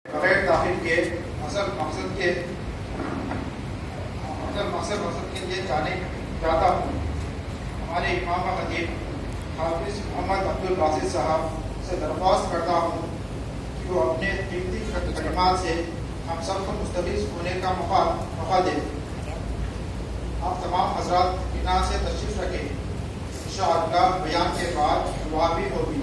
بغیر تاخیر کے اصل مقصد کے لیے جانے جاتا ہوں۔ ہمارے امام خطیب حافظ محمد عبدالباسط صاحب سے درخواست کرتا ہوں کہ وہ اپنے قیمتی کلمات سے ہم سب کو مستفیض ہونے کا موقع دیں۔ آپ تمام حضرات بنا سے تشریف رکھیں، انشاءاللہ بیان کے بعد دعا بھی ہوگی۔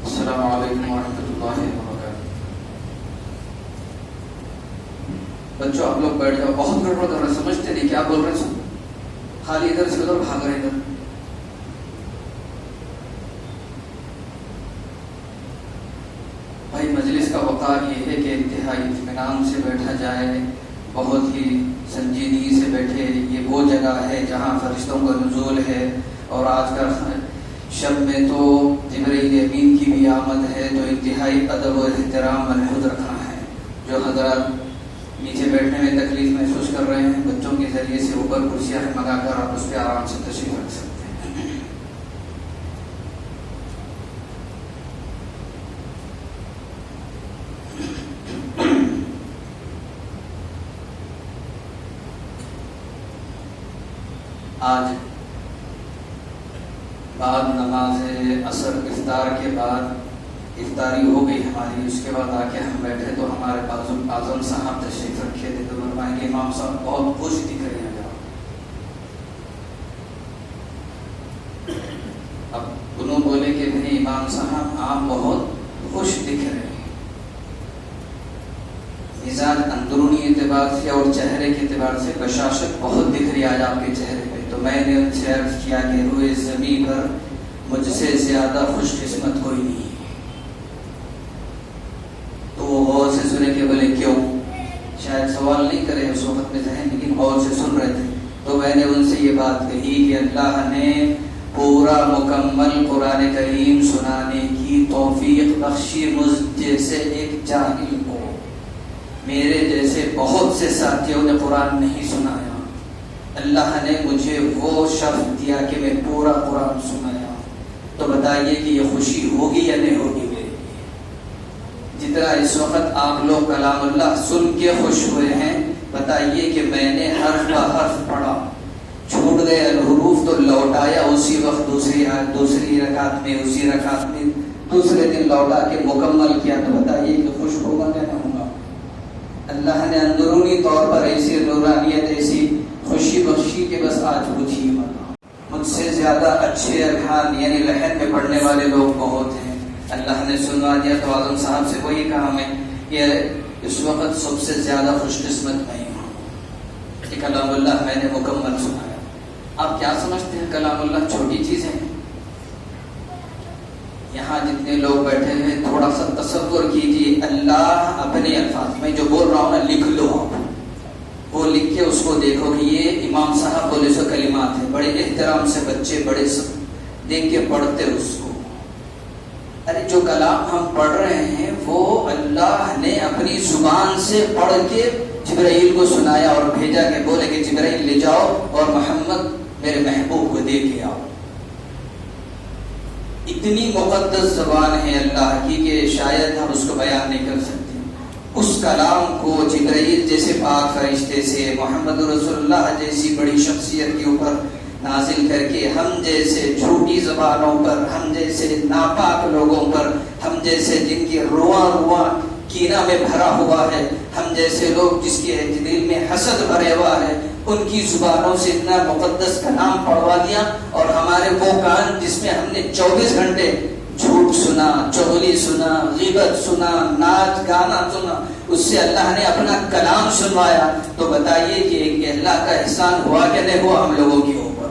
السلام علیکم ورحمۃ اللہ وبرکاتہ۔ بچوں آپ لوگ بیٹھ جاؤ، بہت گڑبڑ کر رہے، سمجھتے نہیں کیا بول رہے ہیں، خالی ادھر سے ادھر بھاگ رہے ادھر۔ بھائی مجلس کا وقار یہ ہے کہ انتہائی اطمینان سے بیٹھا جائے، بہت ہی سنجیدگی سے بیٹھے۔ یہ وہ جگہ ہے جہاں فرشتوں کا نزول ہے، اور آج کا شب میں تو جبرائیل امین کی بھی آمد ہے، تو انتہائی ادب و احترام ملحوظ رکھنا ہے۔ جو حضرات نیچے بیٹھنے میں تکلیف محسوس کر رہے ہیں، بچوں کے ذریعے سے اوپر کرسیاں منگا کر آپ اس پہ آرام سے تشریف رکھ سکتے ہیں۔ آج بعد نماز عصر افطار کے بعد افطاری ہو گئی ہماری، اس کے بعد آ کے ہم بیٹھے تو ہمارے اعظم صاحب تشریف رکھے تھے، تو فرمائیں گے امام صاحب بہت خوش دکھ رہے ہیں۔ اب انہوں بولے کہ بھائی امام صاحب آپ بہت خوش دکھ رہے ہیں، مزاج اندرونی اعتبار سے اور چہرے کے اعتبار سے بشاشت بہت دکھ رہی ہے آج آپ کے چہرے پہ۔ تو میں نے ان سے عرض کیا کہ روئے زمین پر مجھ سے زیادہ خوش قسمت کوئی نہیں۔ تو وہ غور سے سنے کہ بولے کیوں، شاید سوال نہیں کرے اس وقت میں ذہن، لیکن غور سے سن رہے تھے۔ تو میں نے ان سے یہ بات کہی کہ اللہ نے پورا مکمل قرآن کریم سنانے کی توفیق بخشی مجھ جیسے ایک جاہل کو۔ میرے جیسے بہت سے ساتھیوں نے قرآن نہیں سنایا، اللہ نے مجھے وہ شرف دیا کہ میں پورا قرآن سنایا۔ تو بتائیے کہ یہ خوشی ہوگی یا نہیں ہوگی میرے لیے؟ جتنا اس وقت آپ لوگ کلام اللہ سن کے خوش ہوئے ہیں، بتائیے کہ میں نے حرف بہ حرف پڑھا، چھوٹ گئے الحروف تو لوٹایا اسی وقت، دوسری رکعت میں، اسی رکعت میں دوسرے دن لوٹا کے مکمل کیا۔ تو بتائیے کہ خوش ہوگا یا نہ ہوگا؟ اللہ نے اندرونی طور پر ایسی نورانیت، ایسی خوشی بخشی کہ بس آج پوچھیے مت۔ مجھ سے زیادہ اچھے الحان یعنی لحن میں پڑھنے والے لوگ بہت ہیں، اللہ نے سنوا دیا۔ تو اعظم صاحب سے وہی کہا میں کہ اس وقت سب سے زیادہ خوش قسمت میں ہوں کہ کلام اللہ میں نے مکمل سنایا۔ آپ کیا سمجھتے ہیں کلام اللہ چھوٹی چیز ہے؟ یہاں جتنے لوگ بیٹھے ہیں تھوڑا سا تصور کیجیے، اللہ اپنے الفاظ میں جو بول رہا ہوں نا لکھ لو، آپ وہ لکھ کے اس کو دیکھو کہ یہ امام صاحب بولے سو کلمات ہیں، بڑے احترام سے بچے بڑے سب دیکھ کے پڑھتے اس کو۔ ارے جو کلام ہم پڑھ رہے ہیں وہ اللہ نے اپنی زبان سے پڑھ کے جبرائیل کو سنایا اور بھیجا کہ بولے کہ جبرائیل لے جاؤ اور محمد میرے محبوب کو دے کے آؤ۔ اتنی مقدس زبان ہے اللہ کی کہ شاید ہم اس کو بیان نہیں کر سکتے۔ اس کلام کو جبرائیل جیسے پاک فرشتے سے، محمد رسول اللہ جیسی بڑی شخصیت کے اوپر نازل کر کے ہم جیسے جھوٹی زبانوں پر، ہم جیسے ناپاک لوگوں پر، ہم جیسے جن کی رواں کینہ میں بھرا ہوا ہے، ہم جیسے لوگ جس کے دل میں حسد بھرے ہوا ہے، ان کی زبانوں سے اتنا مقدس کلام پڑھوا دیا۔ اور ہمارے وہ کان جس میں ہم نے 24 گھنٹے جھوٹ سنا، چغلی سنا، غیبت سنا، ناچ گانا سنا، اس سے اللہ نے اپنا کلام سنوایا۔ تو بتائیے کہ اللہ کا احسان ہوا کہ نہیں ہوا ہم لوگوں کے اوپر؟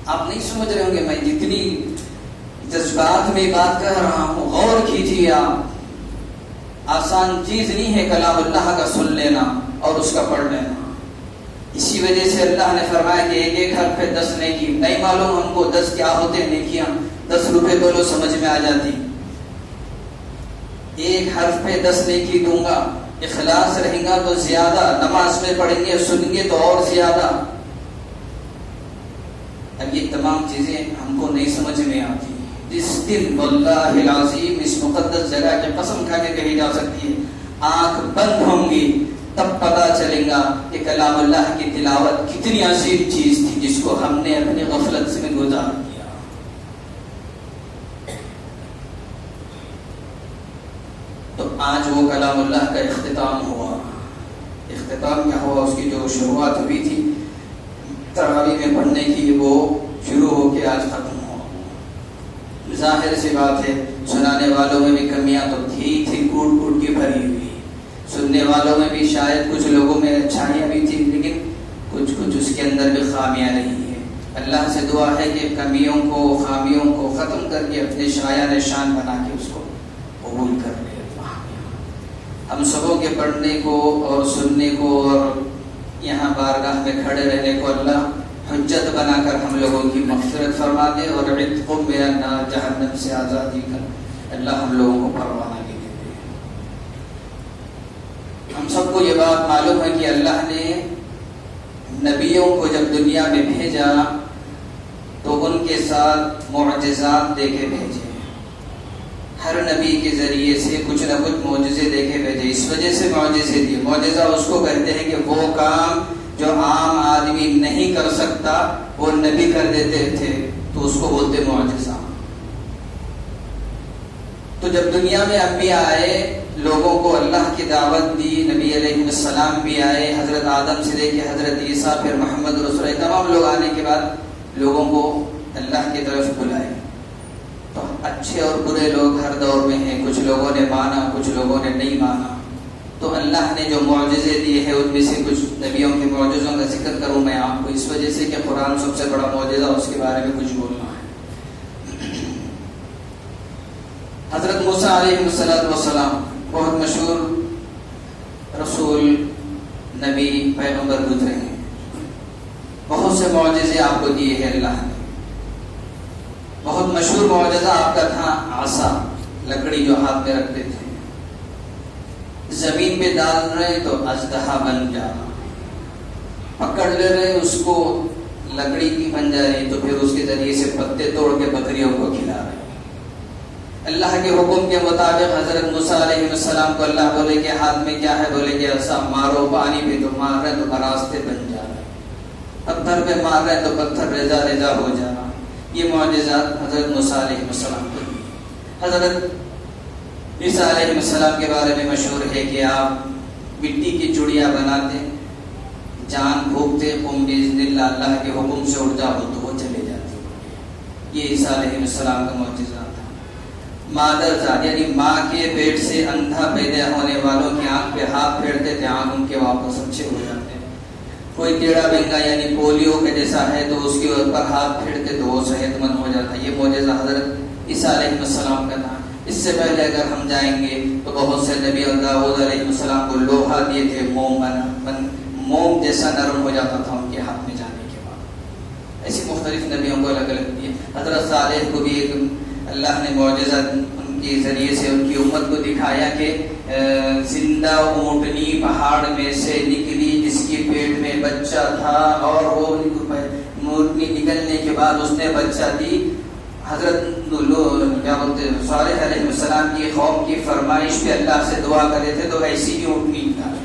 آپ نہیں سمجھ رہے ہوں گے میں جتنی جذبات میں بات کر رہا ہوں، غور کیجیے آپ۔ آسان چیز نہیں ہے کلام اللہ کا سن لینا اور اس کا پڑھ لینا۔ اسی وجہ سے اللہ نے فرمایا کہ ایک ایک حرف پہ 10 نیکی۔ نہیں معلوم ہم کو 10 کیا ہوتے نیکیاں، 10 روپے بولو سمجھ میں آ جاتی۔ ایک حرف پہ 10 نیکی دوں گا. اخلاص رہیں گا تو زیادہ، نماز میں پڑھیں گے سنیں گے تو اور زیادہ. اب یہ تمام چیزیں ہم کو نہیں سمجھ میں آتی. جس دن واللہ العظیم اس مقدس جگہ کی قسم کھا کے کہی جا سکتی ہے، آنکھ بند ہوں گی تب پتا چلے گا کہ کلام اللہ کی تلاوت کتنی عظیم چیز تھی جس کو ہم نے اپنی غفلت سے گزار دیا. تو آج وہ کلام اللہ کا اختتام ہوا. اختتام کیا ہوا؟ اس کی جو شروعات ہوئی تھی تراویح میں پڑھنے کی، وہ شروع ہو کے آج ختم ہوا. ظاہر سی بات ہے سنانے والوں میں بھی کمیاں تو تھی کوٹ کوٹ کی بھری ہوئی. سننے والوں میں بھی شاید کچھ لوگوں میں اچھائیاں بھی تھیں، لیکن کچھ اس کے اندر بھی خامیاں رہی ہیں. اللہ سے دعا ہے کہ کمیوں کو خامیوں کو ختم کر کے اپنے شایان شان بنا کے اس کو قبول کر لے. ہم سبوں کے پڑھنے کو اور سننے کو اور یہاں بارگاہ میں کھڑے رہنے کو اللہ حجت بنا کر ہم لوگوں کی مغفرت فرما دے، اور عتق من النار، جہنم سے آزادی کر اللہ ہم لوگوں کو پروانہ کے دے دے. ہم سب کو یہ بات معلوم ہے کہ اللہ نے نبیوں کو جب دنیا میں بھیجا تو ان کے ساتھ معجزات دے کے بھیجے. ہر نبی کے ذریعے سے کچھ نہ کچھ معجزے دے کے بھیجے. اس وجہ سے معجزے دیے. معجزہ اس کو کہتے ہیں کہ وہ کام جو عام آدمی نہیں کر سکتا وہ نبی کر دیتے تھے تو اس کو بولتے معجزہ. تو جب دنیا میں انبیاء آئے، لوگوں کو اللہ کی دعوت دی، نبی علیہ السلام بھی آئے، حضرت آدم سے لے کے حضرت عیسیٰ، پھر محمد رسول اللہ، تمام لوگ آنے کے بعد لوگوں کو اللہ کی طرف بلائے. تو اچھے اور برے لوگ ہر دور میں ہیں. کچھ لوگوں نے مانا، کچھ لوگوں نے نہیں مانا. تو اللہ نے جو معجزے دیے ہیں ان میں سے کچھ نبیوں کے معجزوں کا ذکر کروں میں آپ کو، اس وجہ سے کہ قرآن سب سے بڑا معجزہ، اس کے بارے میں کچھ بولنا ہے. حضرت موسیٰ علیہ السلام بہت مشہور رسول، نبی، پیغمبر گزرے ہیں. بہت سے معجزے آپ کو دیے ہیں اللہ نے. بہت مشہور معجزہ آپ کا تھا عصا، لکڑی جو ہاتھ میں رکھتے تھے. زمین پہ ڈال رہے تو اژدہا بن جانا، پکڑ لے رہے اس کو لکڑی کی بن جا رہی تو پھر اس کے ذریعے سے پتے توڑ کے بکریوں کو کھلا رہے. اللہ کے حکم کے مطابق حضرت موسیٰ علیہ السلام کو اللہ بولے کہ ہاتھ میں کیا ہے؟ بولے کہ عصا مارو. پانی پہ تو مار رہے تو براستے بن جا رہے، پتھر پہ مار رہے تو پتھر ریزہ ریزہ ہو جا رہا. یہ معجزات حضرت موسیٰ علیہ السلام کو. حضرت عیسیٰ علیہ السلام کے بارے میں مشہور ہے کہ آپ مٹی کی چڑیا بناتے، جان پھونکتے، قم باذن اللہ، اللہ کے حکم سے اڑ جاؤ تو وہ چلے جاتے. یہ عیسیٰ علیہ السلام کا معجزہ تھا. مادر ذات یعنی ماں کے پیٹ سے اندھا پیدا ہونے والوں کی آنکھ پہ ہاتھ پھیرتے تھے، آنکھ ان کے واپس اچھے ہو جاتے. کوئی ٹیڑھا بنگا یعنی پولیو کے جیسا ہے تو اس کے اوپر ہاتھ پھیرتے تو وہ صحت مند ہو جاتا. یہ معجزہ حضرت عیسیٰ علیہ السلام کا تھا. اس سے پہلے اگر ہم جائیں گے تو بہت سے نبی، داؤد علیہ السلام کو لوہا دیے تھے، موم جیسا نرم ہو جاتا تھا ان کے ہاتھ میں جانے کے بعد. ایسی مختلف نبیوں کو الگ الگ دیے. حضرت صالح کو بھی ایک اللہ نے معجزہ ان کے ذریعے سے ان کی امت کو دکھایا کہ زندہ اونٹنی پہاڑ میں سے نکلی جس کے پیٹ میں بچہ تھا، اور وہ اونٹنی نکلنے کے بعد اس نے بچہ دی. حضرت کیا بولتے ہیں صالح علیہ السلام کی قوم کی فرمائش پہ اللہ سے دعا کرے تھے تو ایسی ہی اونٹنی نکالی.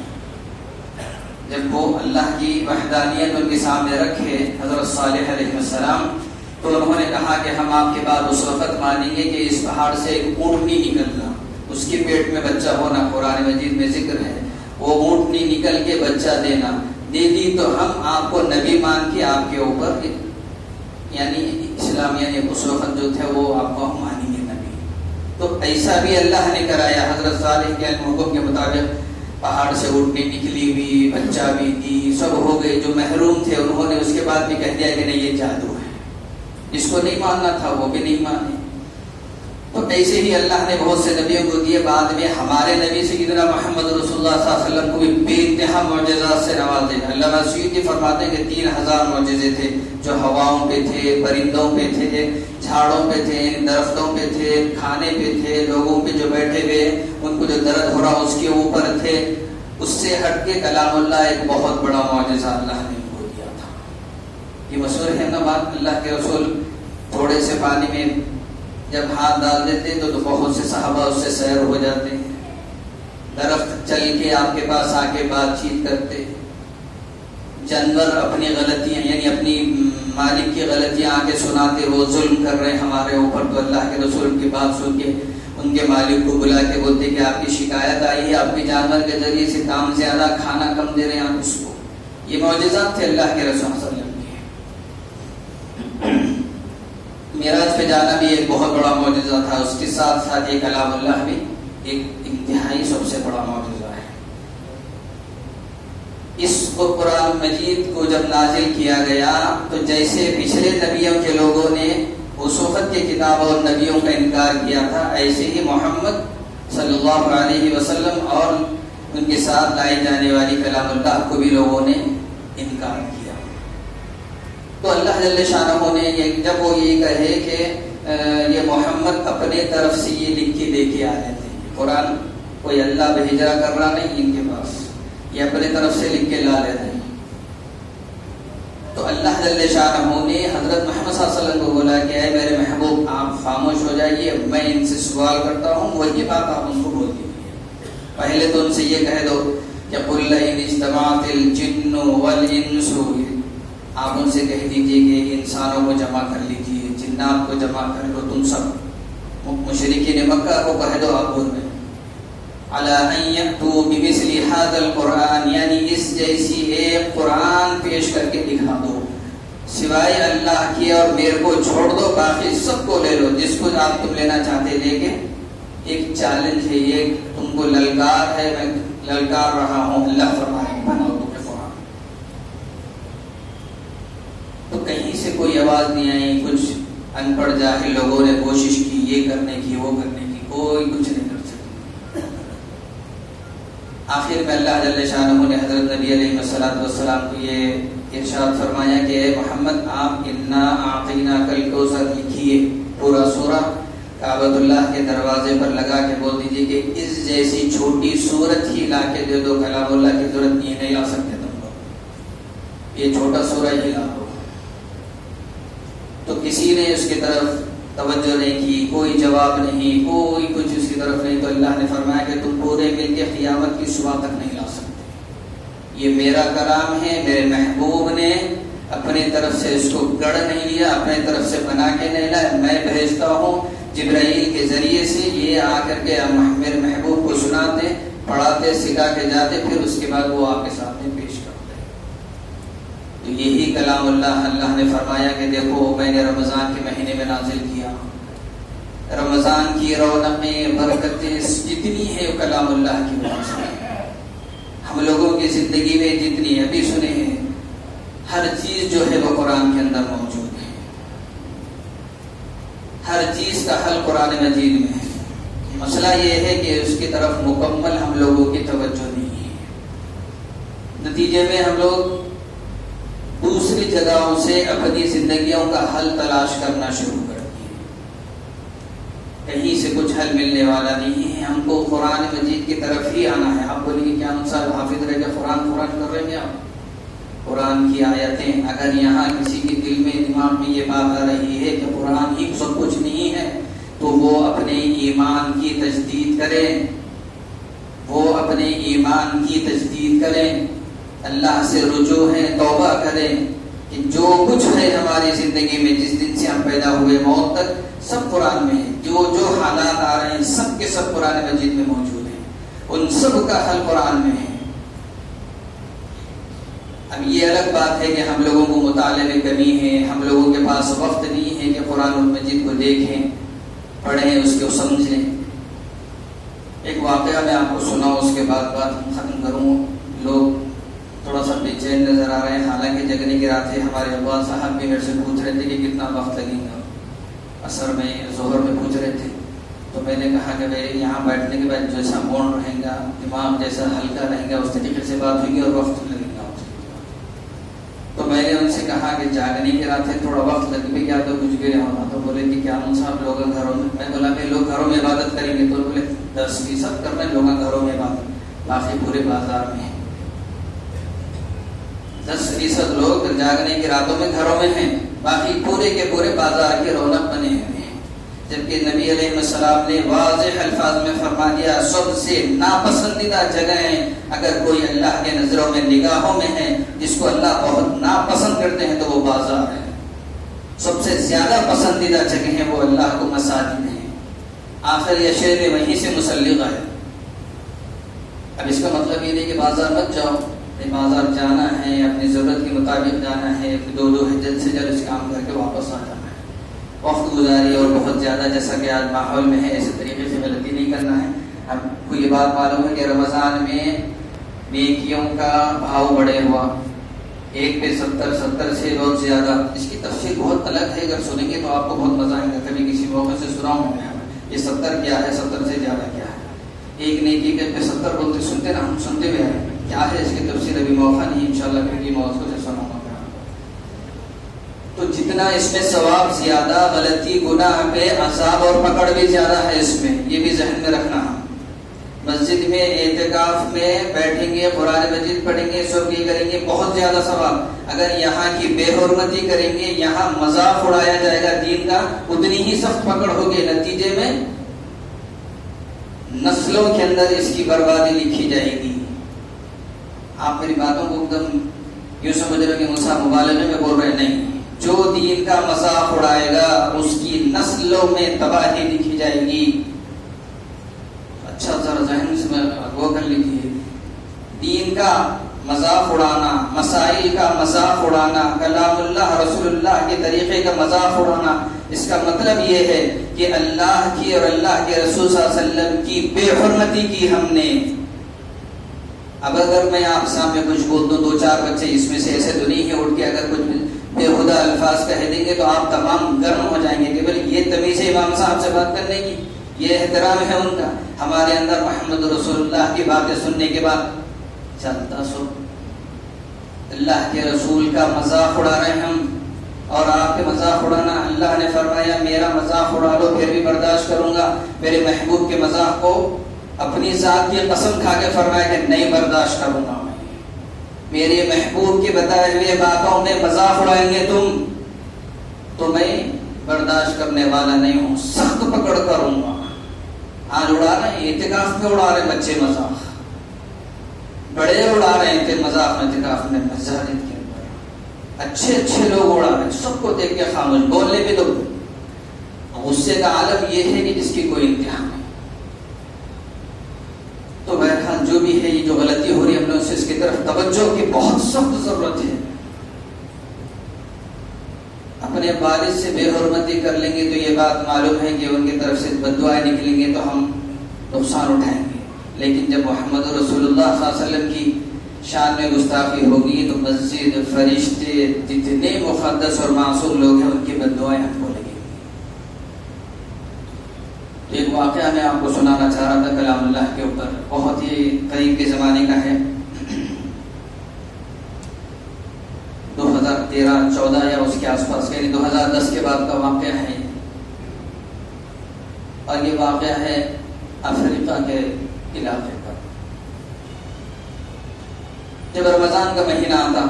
جب وہ اللہ کی وحدانیت ان کے سامنے رکھے حضرت صالح علیہ السلام، تو انہوں نے کہا کہ ہم آپ کے بعد اس وقت مانیں گے کہ اس پہاڑ سے ایک اونٹنی نکلنا، اس کے پیٹ میں بچہ ہونا. قرآن مجید میں ذکر ہے وہ اونٹنی نکل کے بچہ دینا. دے دی تو ہم آپ کو نبی مان کے آپ کے اوپر یعنی اسلام یعنی اس وقت جو تھے وہ آپ کو ہم مانیں گے نبی. تو ایسا بھی اللہ نے کرایا. حضرت صالح کے حکم کے مطابق پہاڑ سے اونٹنی نکلی ہوئی، بچہ بھی دی، سب ہو گئے. جو محروم تھے انہوں نے اس کے بعد بھی کہہ دیا کہ نہیں یہ جادو ہے. جس کو نہیں ماننا تھا وہ بھی نہیں مانے. تو ایسے ہی اللہ نے بہت سے نبیوں کو دیے، بعد میں ہمارے نبی سیدنا محمد رسول اللہ صلی اللہ علیہ وسلم کو بھی بے انتہا معجزات سے نوازے۔ علامہ سیوطی فرماتے ہیں کہ 3000 معجزے تھے جو ہواؤں پہ تھے، پرندوں پہ تھے، جھاڑوں پہ تھے، درختوں پہ تھے، کھانے پہ تھے، لوگوں پہ جو بیٹھے ہوئے ان کو جو درد ہو رہا اس کے اوپر تھے۔ اس سے ہٹ کے کلام اللہ ایک بہت بڑا معجزہ اللہ نے ان کو دیا تھا۔ یہ مشہور ہے نا بات، اللہ کے رسول تھوڑے سے پانی میں جب ہاتھ ڈال دیتے تو بہت سے صحابہ اس سے سیر ہو جاتے ہیں، درخت چل کے آپ کے پاس آ کے بات چیت کرتے، جانور اپنی غلطیاں یعنی اپنی مالک کی غلطیاں آ کے سناتے، وہ ظلم کر رہے ہیں ہمارے اوپر، تو اللہ کے رسول کی بات سن کے ان کے مالک کو بلا کے بولتے کہ آپ کی شکایت آئی ہے، آپ کے جانور کے ذریعے سے کام زیادہ، کھانا کم دے رہے ہیں آپ اس کو۔ یہ معجزات تھے اللہ کے رسول صلی اللہ علیہ وسلم کے۔ معراج پہ جانا بھی ایک بہت بڑا معجزہ تھا، اس کے ساتھ ساتھ یہ کلام اللہ بھی ایک انتہائی سب سے بڑا معجزہ ہے۔ اس کو قرآن مجید کو جب نازل کیا گیا تو جیسے پچھلے نبیوں کے لوگوں نے اس وقت کے کتاب اور نبیوں کا انکار کیا تھا، ایسے ہی محمد صلی اللہ علیہ وسلم اور ان کے ساتھ لائی جانے والی کلام اللہ کو بھی لوگوں نے انکار کیا۔ تو اللہ جل شانہ نے جب وہ یہ کہے کہ یہ محمد اپنے طرف سے یہ لکھ کے لے کے آ رہے تھے، قرآن کوئی اللہ بھیجا کر رہا نہیں ان کے پاس، یہ اپنے طرف سے لکھ کے لا رہے تھے، تو اللہ جل شانہ نے حضرت محمد صلی اللہ علیہ وسلم کو بولا کہ اے میرے محبوب آپ خاموش ہو جائیے، میں ان سے سوال کرتا ہوں، وہی بات آپ ان کو بول دیجیے۔ پہلے تو ان سے یہ کہہ دو کہ قل ان اجتمعت الجن والانس، آپ ان سے کہہ دیجیے کہ انسانوں کو جمع کر لیجیے، جنات کو جمع کر لو، تم سب مشرکین مکہ کو کہہ دو آپ بول رہے علی ان یأتوا بمثل هذا القرآن، یعنی اس جیسی ایک قرآن پیش کر کے دکھا دو، سوائے اللہ کی اور میرے کو چھوڑ دو، باقی سب کو لے لو، جس کو آپ تم لینا چاہتے لے کے۔ ایک چیلنج ہے، یہ تم کو للکار ہے، میں للکار رہا ہوں، اللہ فرمائے بنا دو کہ قرآن۔ تو کہیں سے کوئی آواز نہیں آئی، کچھ ان پڑھ جاہل لوگوں نے کوشش کی یہ کرنے کی وہ کرنے کی، کوئی کچھ نہیں کر سکتا۔ آخر میں اللہ جل شانہ نے حضرت نبی علیہ السلام کو یہ ارشاد فرمایا کہ اے محمد آپ انا اعطیناک الکوثر لکھیے، پورا سورہ کعبۃ اللہ کے دروازے پر لگا کے بول دیجیے کہ اس جیسی چھوٹی سورت ہی لا کے دے دو، کلام اللہ کی ضرورت نہیں لا سکتے تم لوگ، یہ چھوٹا سورہ ہی لا دو۔ تو کسی نے اس کی طرف توجہ نہیں کی، کوئی جواب نہیں، کوئی کچھ اس کی طرف نہیں، تو اللہ نے فرمایا کہ تم پورے مل کے قیامت کی صبح تک نہیں لا سکتے، یہ میرا کلام ہے، میرے محبوب نے اپنی طرف سے اس کو گڑھ نہیں لیا، اپنے طرف سے بنا کے نہیں لایا، میں بھیجتا ہوں جبرائیل کے ذریعے سے، یہ آ کر کے میرے محبوب کو سناتے، پڑھاتے، سکھا کے جاتے، پھر اس کے بعد وہ آپ کے سامنے پیش کرتے۔ تو یہی کلام اللہ نے فرمایا کہ دیکھو میں نے رمضان کے مہینے میں نازل کیا، رمضان کی رونقیں برکتیں جتنی ہے کلام اللہ کی وجہ سے، ہم لوگوں کی زندگی میں جتنی ابھی سنے ہیں ہر چیز جو ہے وہ قرآن کے اندر موجود ہے، ہر چیز کا حل قرآن مجید میں ہے۔ مسئلہ یہ ہے کہ اس کی طرف مکمل ہم لوگوں کی توجہ نہیں ہے، نتیجے میں ہم لوگ دوسری جگہوں سے اپنی زندگیوں کا حل تلاش کرنا شروع کر دیے، کہیں سے کچھ حل ملنے والا نہیں ہے، ہم کو قرآن مجید کی طرف ہی آنا ہے۔ آپ بولیں گے کیا ہم صاحب حافظ رہ کے قرآن کر رہے ہیں آپ؟ قرآن کی آیتیں اگر یہاں کسی کے دل میں دماغ میں یہ بات آ رہی ہے کہ قرآن ہی سب کچھ نہیں ہے، تو وہ اپنے ایمان کی تجدید کریں، وہ اپنے ایمان کی تجدید کریں، اللہ سے رجوع ہے، توبہ کریں کہ جو کچھ ہے ہماری زندگی میں جس دن سے ہم پیدا ہوئے موت تک سب قرآن میں ہے، جو حالات آ رہے ہیں سب کے سب قرآن مجید میں موجود ہیں، ان سب کا حل قرآن میں ہے۔ اب یہ الگ بات ہے کہ ہم لوگوں کو مطالعے میں کمی ہے، ہم لوگوں کے پاس وقت نہیں ہے کہ قرآن مجید کو دیکھیں، پڑھیں، اس کو سمجھیں۔ ایک واقعہ میں آپ کو سناؤں، اس کے بعد بات ختم کروں۔ لوگ تھوڑا سا بے چین نظر آ رہے ہیں، حالانکہ جگنے کی رات ہے۔ ہمارے ابا صاحب بھی میرے سے پوچھ رہے تھے کہ کتنا وقت لگے گا، عصر میں ظہر میں پوچھ رہے تھے، تو میں نے کہا کہ بھائی یہاں بیٹھنے کے بعد جیسا مون رہے گا، دماغ جیسا ہلکا رہے گا، اس طریقے سے بات ہوگی اور وقت لگے گا۔ تو میں نے ان سے کہا کہ جاگنے کی رات ہے، تھوڑا وقت لگ بھی گیا تو کچھ گرے ہونا۔ تو بولے کہ کیا صاحب لوگ گھروں میں، میں بولا کہ لوگ گھروں میں عبادت کریں گے، تو بولے 10% کر رہے ہیں لوگ گھروں میں عبادت، باقی پورے بازار میں 10% لوگ جاگنے کی راتوں میں گھروں میں ہیں، باقی پورے کے پورے بازار کے رونق بنے ہوئے ہیں۔ جبکہ نبی علیہ السلام نے واضح الفاظ میں فرما دیا سب سے ناپسندیدہ جگہیں اگر کوئی اللہ کے نظروں میں نگاہوں میں ہے، جس کو اللہ بہت ناپسند کرتے ہیں تو وہ بازار ہے۔ سب سے زیادہ پسندیدہ جگہیں وہ اللہ کو مساجد ہیں، آخر یہ شعر میں وہیں سے مسلغہ ہے۔ اب اس کا مطلب یہ نہیں کہ بازار مت جاؤ، بازار جانا ہے، اپنی ضرورت کے مطابق جانا ہے، 2 حجت سے جلد اس کام کر کے واپس آ جانا ہے، وقت گزاری اور بہت زیادہ جیسا کہ آج ماحول میں ہے ایسے طریقے سے غلطی نہیں کرنا ہے۔ ہم کو یہ بات معلوم ہے کہ رمضان میں نیکیوں کا بھاؤ بڑھے ہوا، 1 پہ 70 سے بہت زیادہ۔ اس کی تفصیل بہت الگ ہے، اگر سنیں گے تو آپ کو بہت مزہ آئے گا، کبھی کسی موقع سے سناؤں میں یہ 70 کیا ہے، 70 سے زیادہ کیا ہے۔ ایک نیکی کے پہ 70 بولتے سنتے نا، ہم سنتے ہوئے آئے کیا ہے اس کی تفصیل ابھی موقع نہیں، انشاءاللہ پھر یہ موضوع سے سناؤں گا۔ تو جتنا اس میں ثواب زیادہ، غلطی گناہ پہ عذاب اور پکڑ بھی زیادہ ہے اس میں، یہ بھی ذہن میں رکھنا ہے۔ مسجد میں اعتکاف میں بیٹھیں گے، قرآن مجید پڑھیں گے، سب یہ کریں گے، بہت زیادہ ثواب۔ اگر یہاں کی بے حرمتی کریں گے، یہاں مذاق اڑایا جائے گا دین کا، اتنی ہی سخت پکڑ ہوگی، نتیجے میں نسلوں کے اندر اس کی بربادی لکھی جائے گی۔ آپ میری باتوں کو ایک دم یوں سمجھ رہے کہ موسیٰ مبالغے میں بول رہے، نہیں، جو دین کا مذاق اڑائے گا اس کی نسلوں میں تباہی لکھی جائے گی۔ اچھا ذرا ذہن سے غور کر لیجیے، دین کا مذاق اڑانا، مسائل کا مذاق اڑانا، کلام اللہ رسول اللہ کے طریقے کا مذاق اڑانا، اس کا مطلب یہ ہے کہ اللہ کی اور اللہ کے رسول صلی اللہ علیہ وسلم کی بے حرمتی کی ہم نے۔ اب اگر میں آپ سامنے کچھ بول دوں، 2-4 بچے اس میں سے ایسے تو نہیں ہے اٹھ کے اگر کچھ بےہودہ الفاظ کہہ دیں گے تو آپ تمام گرم ہو جائیں گے کہ بھائی یہ تمیز ہے امام صاحب سے بات کرنے کی، یہ احترام ہے ان کا۔ ہمارے اندر محمد رسول اللہ کی باتیں سننے کے بعد چلتا سو اللہ کے رسول کا مذاق اڑا رہے ہیں ہم، اور آپ کے مذاق اڑانا، اللہ نے فرمایا میرا مذاق اڑا لو پھر بھی برداشت کروں گا، میرے محبوب کے مذاق کو اپنی ذات کی قسم کھا کے فرمایا کہ نہیں برداشت کروں گا میں۔ میرے محبوب کے بتائے ہوئے باتوں میں مذاق اڑائیں گے تم تو میں برداشت کرنے والا نہیں ہوں، سخت پکڑ کروں گا۔ آج اڑا رہے ہیں اعتکاف میں، اڑا رہے بچے مذاق، بڑے اڑا رہے تھے مذاق میں اعتکاف میں، مساجد کے اندر اچھے لوگ اڑا رہے ہیں، سب کو دیکھ کے خاموش، بولنے بھی دو۔ غصے کا عالم یہ ہے کہ جس کی کوئی انتہا نہیں۔ تو بہرحال جو بھی ہے، یہ جو غلطی ہو رہی ہے ہم نے اس کی طرف توجہ کی بہت سخت ضرورت ہے۔ اپنے والد سے بے حرمتی کر لیں گے تو یہ بات معلوم ہے کہ ان کی طرف سے بد دعائیں نکلیں گے تو ہم نقصان اٹھائیں گے، لیکن جب محمد رسول اللہ صلی اللہ علیہ وسلم کی شان میں گستاخی ہوگی تو مسجد، فرشتے، جتنے مقدس اور معصوم لوگ ہیں ان کی بد دعائیں ہم کو لگیں گی۔ ایک واقعہ میں آپ کو سنانا چاہ رہا تھا کلام اللہ کے اوپر، بہت ہی قریب کے زمانے کا ہے، 2013-14 یا اس کے آس پاس، یعنی 2010 کے بعد کا واقعہ ہے، اور یہ واقعہ ہے افریقہ کے علاقے کا۔ جب رمضان کا مہینہ آتا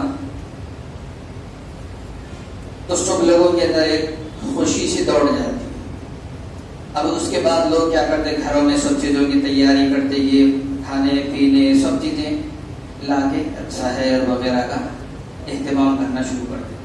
تو سب لوگوں کے اندر ایک خوشی سی دوڑ جاتی۔ اب اس کے بعد لوگ کیا کرتے، گھروں میں سب چیزوں کی تیاری کرتے، یہ کھانے پینے سب چیزیں لا کے سحر وغیرہ کا اہتمام کرنا شروع کرتے۔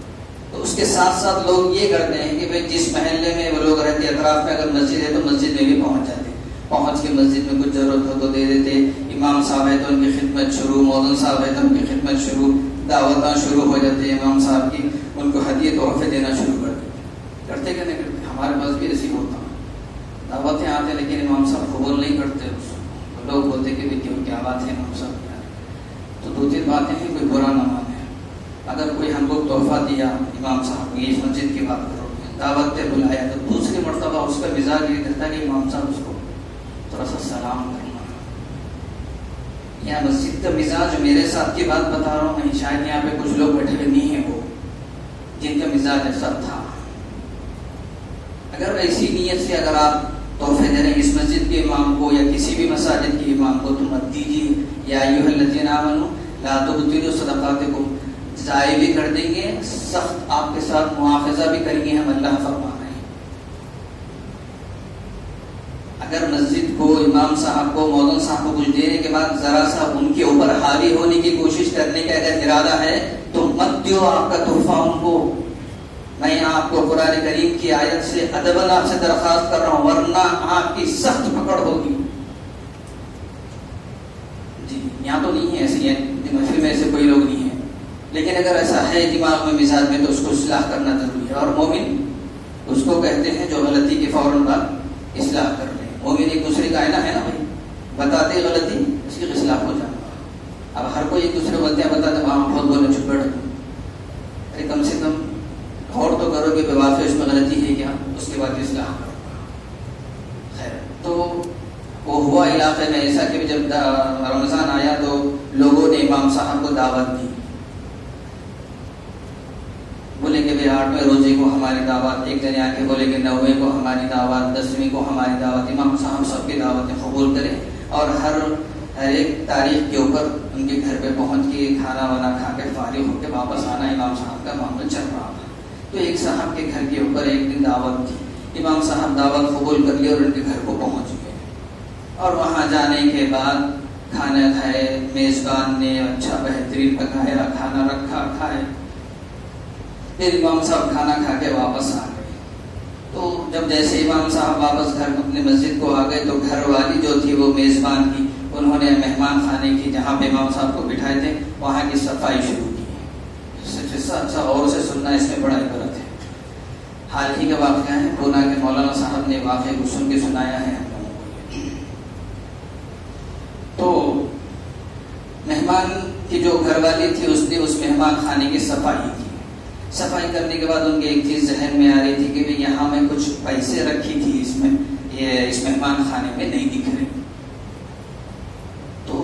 تو اس کے ساتھ ساتھ لوگ یہ کرتے ہیں کہ بھائی جس محلے میں وہ لوگ رہتے، اطراف میں اگر مسجد ہے تو مسجد میں بھی پہنچ جاتے، پہنچ کے مسجد میں کچھ ضرورت ہو تو دے دیتے، امام صاحب ہے تو ان کی خدمت شروع، مؤذن صاحب ہے تو ان کی خدمت شروع، دعوتاں شروع ہو جاتے ہیں، امام صاحب کی ان کو ہدیے تحفے دینا شروع کر دیتے۔ کرتے کہ نہیں کرتے؟ ہمارے پاس بھی ایسی ہوتا ہے، دعوتیں آتے لیکن امام صاحب قبول نہیں کرتے، لوگ بولتے کہ کیوں کیا بات ہے امام صاحب کیا۔ تو 2-3 باتیں ہیں، کوئی برا نہ مانے۔ اگر کوئی ہم کو تحفہ دیا امام صاحب کو، یہ مسجد کی بات کرو، دعوت پہ بلایا، تو دوسری مرتبہ اس کا مزاج یہ رہتا ہے کہ امام صاحب اس کو تھوڑا سا سلام کرنا. یہاں مسجد کا مزاج میرے ساتھ کی بات بتا رہا ہوں میں، شاید یہاں پہ کچھ لوگ بیٹھے ہوئے نہیں ہیں وہ جن کا مزاج ایسا تھا. اگر ایسی نیت سے اگر آپ تحفے دے رہے ہیں اس مسجد کے امام کو یا کسی بھی مساجد کے امام کو تو مت دیجیے. یا ایھا الذین آمنوا لا تبطلوا صدقاتکم، ضائع بھی کر دیں گے، سخت آپ کے ساتھ مواخذہ بھی کریں گے ہم، اللہ فرما رہے ہیں. اگر مسجد کو، امام صاحب کو، مؤذن صاحب کو کچھ دینے کے بعد ذرا سا ان کے اوپر حاوی ہونے کی کوشش کرنے کا اگر ارادہ ہے تو مت دیو آپ کا تحفہ ان کو. میں یہاں آپ کو قرآن کریم کی آیت سے ادباً آپ سے درخواست کر رہا ہوں، ورنہ آپ کی سخت پکڑ ہوگی. جی یہاں تو نہیں ہے ایسی محفل میں ایسے کوئی لوگ نہیں ہیں، لیکن اگر ایسا ہے دماغ میں مزاج میں تو اس کو اصلاح کرنا ضروری ہے. اور مومن اس کو کہتے ہیں جو غلطی کے فوراً بعد اصلاح کر لیں. مومن ایک دوسرے کا آئینہ ہے نا بھائی، بتاتے غلطی اس کی اصلاح ہو جانا. اب ہر کوئی ایک دوسرے کو غلطیاں بتاتے وہاں بہت بولے چپ بیٹھ، ارے کم سے کم غور تو کرو کہ واقعی اس میں غلطی ہے کیا، اس کے بعد اصلاح کرو. خیر، تو وہ ہوا علاقے میں ایسا کہ جب رمضان آیا تو لوگوں نے امام صاحب کو دعوت دی. بولے کہ 8ویں روزے کو ہماری دعوت، ایک جنے آ کے بولے کہ 9ویں کو ہماری دعوت، 10ویں کو ہماری دعوت. امام صاحب سب کی دعوتیں قبول کریں اور ہر ایک تاریخ کے اوپر ان کے گھر پہ پہنچ کے کھانا وانا کھا کے فارغ ہو کے واپس آنا. امام صاحب کا معاملہ چل رہا تھا. تو ایک صاحب کے گھر کے اوپر ایک دن دعوت تھی. امام صاحب دعوت قبول کر لی اور ان کے گھر کو پہنچ گئے. اور وہاں جانے کے بعد کھانا کھائے، میزبان نے اچھا بہترین پکایا، کھانا رکھا، کھائے. پھر امام صاحب کھانا کھا کے واپس آ گئے. تو جب جیسے امام صاحب واپس گھر اپنے مسجد کو آ گئے تو گھر والی جو تھی وہ میزبان کی، انہوں نے مہمان خانے کی جہاں پہ امام صاحب کو بٹھائے تھے وہاں کی صفائی شروع کی. اچھا اور سے سننا اس میں بڑا عبرت ہے. حال ہی کا واقعہ ہے، پونا کے مولانا صاحب نے واقعے کو سن کے سنایا ہے ہم لوگوں کو. تو مہمان کی جو گھر والی تھی اس نے اس مہمان خانے کی صفائی کی. صفائی کرنے کے بعد ان کی ایک چیز ذہن میں آ رہی تھی کہ یہاں میں کچھ پیسے رکھی تھی اس میں، یہ اس مہمان خانے میں نہیں دکھ رہے. تو